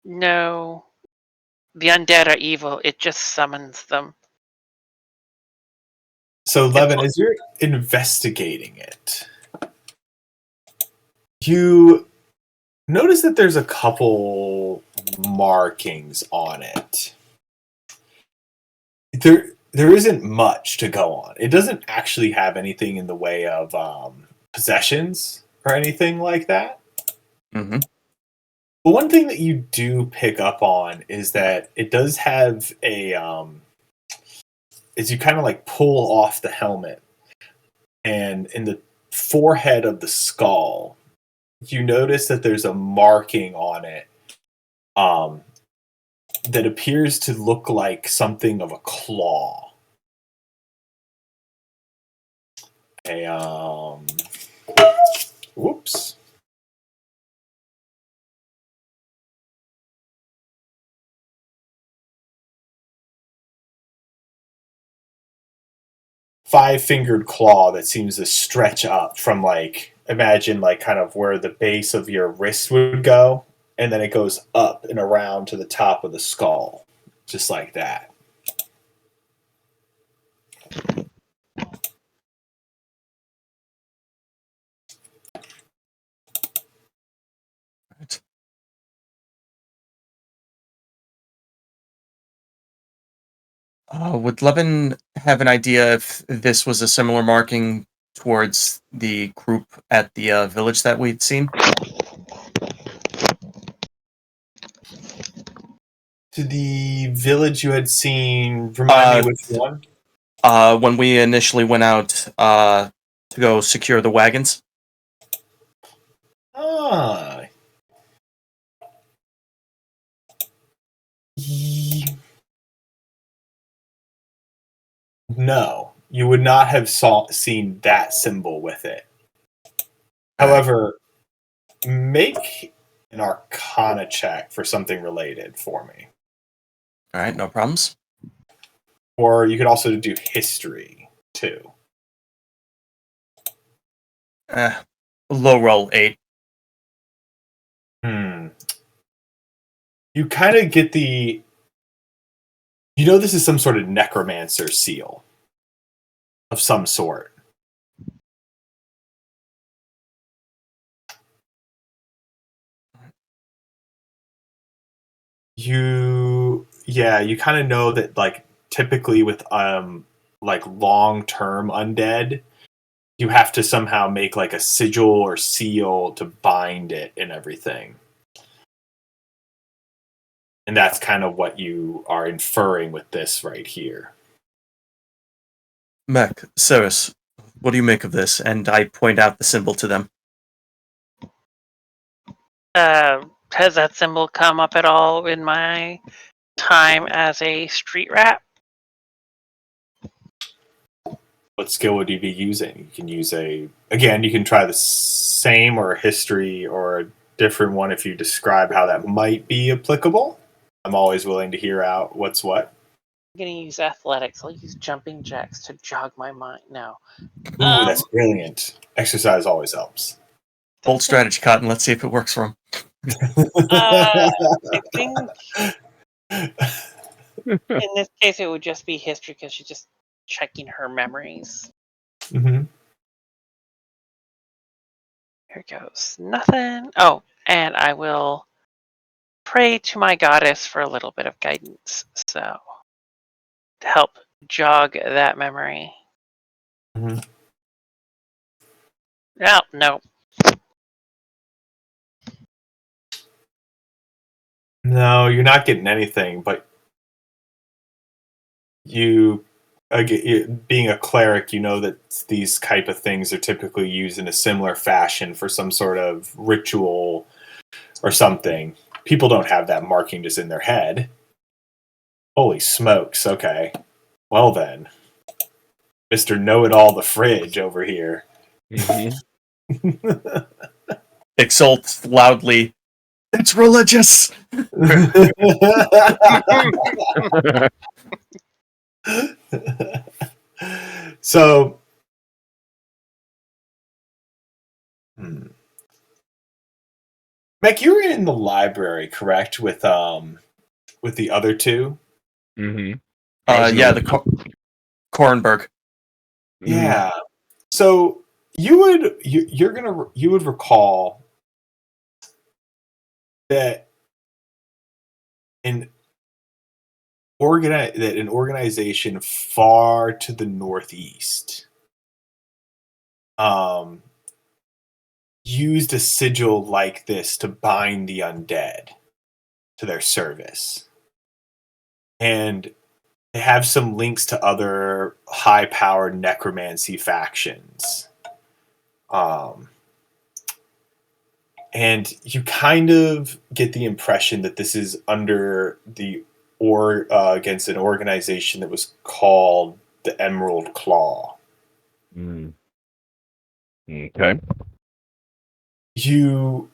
No. The undead are evil. It just summons them. So, Levin, as you're investigating it, you notice that there's a couple markings on it. There isn't much to go on. It doesn't actually have anything in the way of possessions or anything like that. Mm-hmm. But one thing that you do pick up on is that it does have a as you kind of pull off the helmet, and in the forehead of the skull, you notice that there's a marking on it that appears to look like something of a claw. Whoops. Five-fingered claw that seems to stretch up from imagine kind of where the base of your wrist would go, and then it goes up and around to the top of the skull, just like that. Right. Would Levin have an idea if this was a similar marking towards the group at the village that we'd seen? To the village you had seen, remind me which one? When we initially went out to go secure the wagons. Ah. No, you would not have seen that symbol with it. However, make an Arcana check for something related for me. All right, no problems. Or you could also do history, too. Low roll 8. You kind of get the... You know this is some sort of necromancer seal of some sort. You kind of know that typically with long-term undead, you have to somehow make a sigil or seal to bind it and everything. And that's kind of what you are inferring with this right here. Mech, Ceres, what do you make of this? And I point out the symbol to them. Has that symbol come up at all in my time as a street rat? What skill would you be using? You can use you can try the same or a history or a different one if you describe how that might be applicable. I'm always willing to hear out what's what. going to use athletics. I'll use jumping jacks to jog my mind. No. Ooh, that's brilliant. Exercise always helps. Bold strategy, Cotton. Let's see if it works for him. I think in this case it would just be history because she's just checking her memories. Mhm. Here goes. Nothing. Oh, and I will pray to my goddess for a little bit of guidance. So, to help jog that memory. Mhm. No. No, you're not getting anything, but being a cleric, you know that these type of things are typically used in a similar fashion for some sort of ritual or something. People don't have that marking just in their head. Holy smokes, okay. Well then. Mr. Know-It-All the Fridge over here. Exults loudly. It's religious. So, Meg, you were in the library, correct? With the other two. Mm-hmm. Yeah, the Korenberg. Yeah. So you would recall that an organization far to the northeast used a sigil like this to bind the undead to their service. And they have some links to other high-powered necromancy factions. And you kind of get the impression that this is under against an organization that was called the Emerald Claw. Mm. Okay. You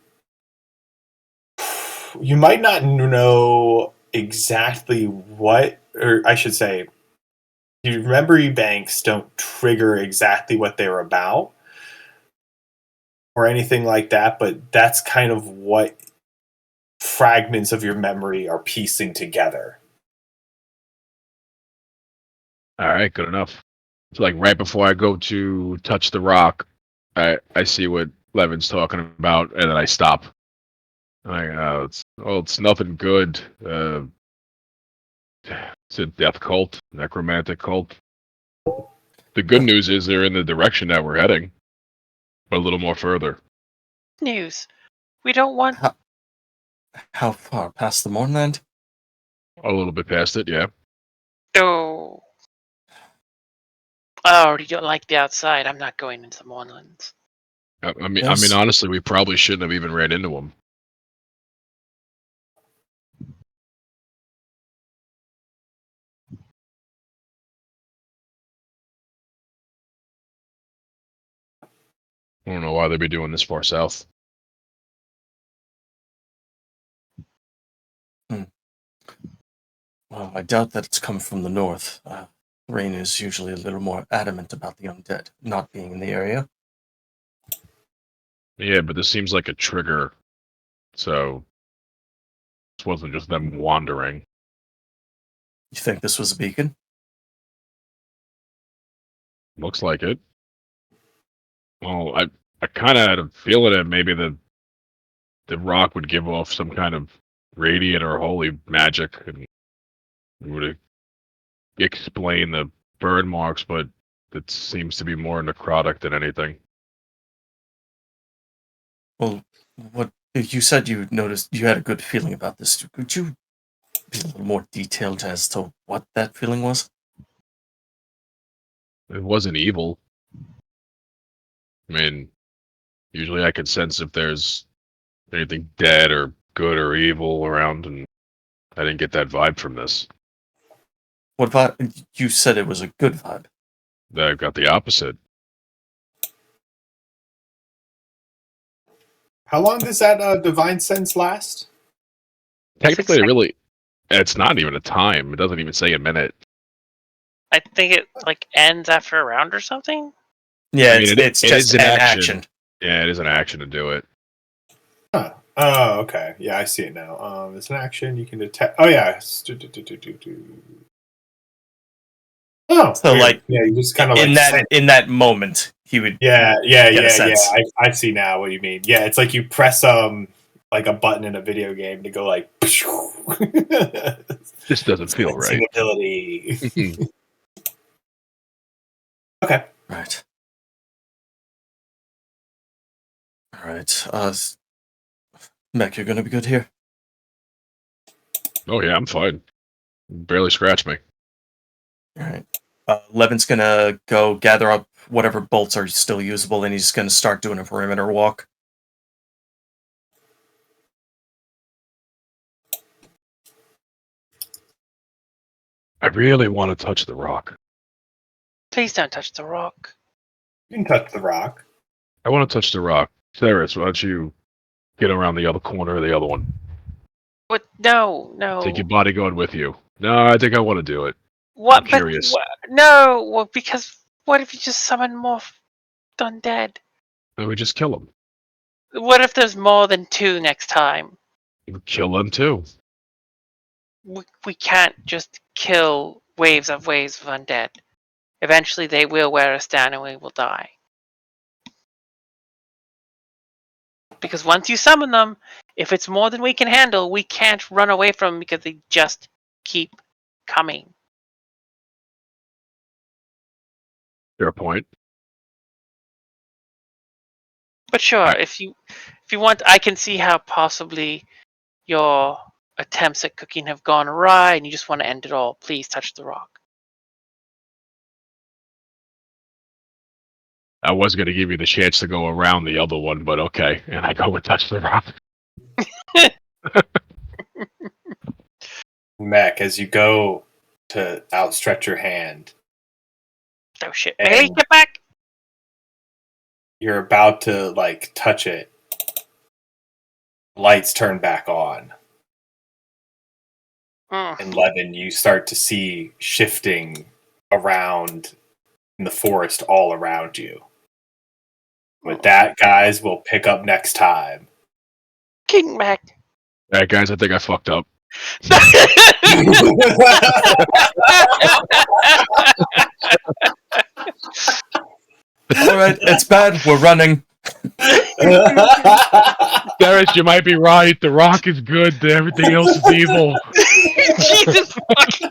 might not know exactly what, or I should say, your memory banks don't trigger exactly what they're about or anything like that, but that's kind of what fragments of your memory are piecing together. All right, good enough. So, like, right before I go to touch the rock, I see what Levin's talking about, and then I stop. It's nothing good. It's a death cult, necromantic cult. The good news is they're in the direction that we're heading, but a little more further. News. We don't want. How far past the Mournland? A little bit past it, yeah. Oh. I already don't like the outside. I'm not going into the Mournlands. I mean, Yes. honestly, we probably shouldn't have even ran into them. I don't know why they'd be doing this far south. Well, I doubt that it's come from the north. Rain is usually a little more adamant about the undead not being in the area. Yeah, but this seems like a trigger. So this wasn't just them wandering. You think this was a beacon? Looks like it. Well, I kind of had a feeling that maybe the rock would give off some kind of radiant or holy magic and would explain the burn marks, but it seems to be more necrotic than anything. Well, what you said you noticed you had a good feeling about this. Could you be a little more detailed as to what that feeling was? It wasn't evil. I mean, usually I can sense if there's anything dead or good or evil around, and I didn't get that vibe from this. What vibe? You said it was a good vibe. I got the opposite. How long does that divine sense last? Technically, it's not even a time. It doesn't even say a minute. I think it like ends after a round or something. Yeah, I mean, it's it just is an an action. action. Yeah, it is an action to do it. Huh. Oh, okay. Yeah, I see it now. It's an action. You can detect. Oh, yeah. Oh, So, weird. like, yeah, you just kind of in like that send- in that moment, he would. Yeah. get a sense. I see now what you mean. Yeah, it's like you press like a button in a video game to go like. This doesn't feel Sensing right. ability. Okay. Right. All right. Mech, you're gonna be good here. Oh yeah, I'm fine. Barely scratch me. All right. Levin's gonna go gather up whatever bolts are still usable, and he's gonna start doing a perimeter walk. I really want to touch the rock. Please don't touch the rock. You can touch the rock. I want to touch the rock. Cyrus, why don't you get around the other corner of the other one? What? No, no. Take your bodyguard with you. No, I think I want to do it. What? I'm curious. No. Well, because what if you just summon more undead? And we just kill them. What if there's more than 2 next time? You kill them too. We can't just kill waves of undead. Eventually, they will wear us down, and we will die. Because once you summon them, if it's more than we can handle, we can't run away from them because they just keep coming. Fair point. But sure, if you want, I can see how possibly your attempts at cooking have gone awry, and you just want to end it all. Please touch the rock. I was going to give you the chance to go around the other one, but okay. And I go and touch the rock. Mech, as you go to outstretch your hand, Oh shit! And- Hey, get back! you're about to like touch it. Lights turn back on. And Levin, you start to see shifting around in the forest all around you. With that, guys, we'll pick up next time. King back. All right, guys, I think I fucked up. All right, it's bad. We're running. Darius, you might be right. The rock is good. Everything else is evil. Jesus fucking.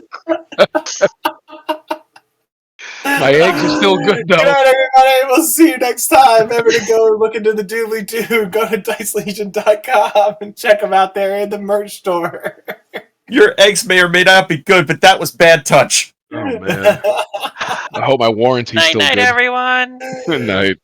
My eggs are still good, Good though. night, everybody. We'll see you next time. Remember to go look into the Doobly Doo. Go to DiceLegion.com and check them out there in the merch store. Your eggs may or may not be good, but that was bad touch. Oh, man. I hope my warranty's Night, still night, good. everyone. Good night.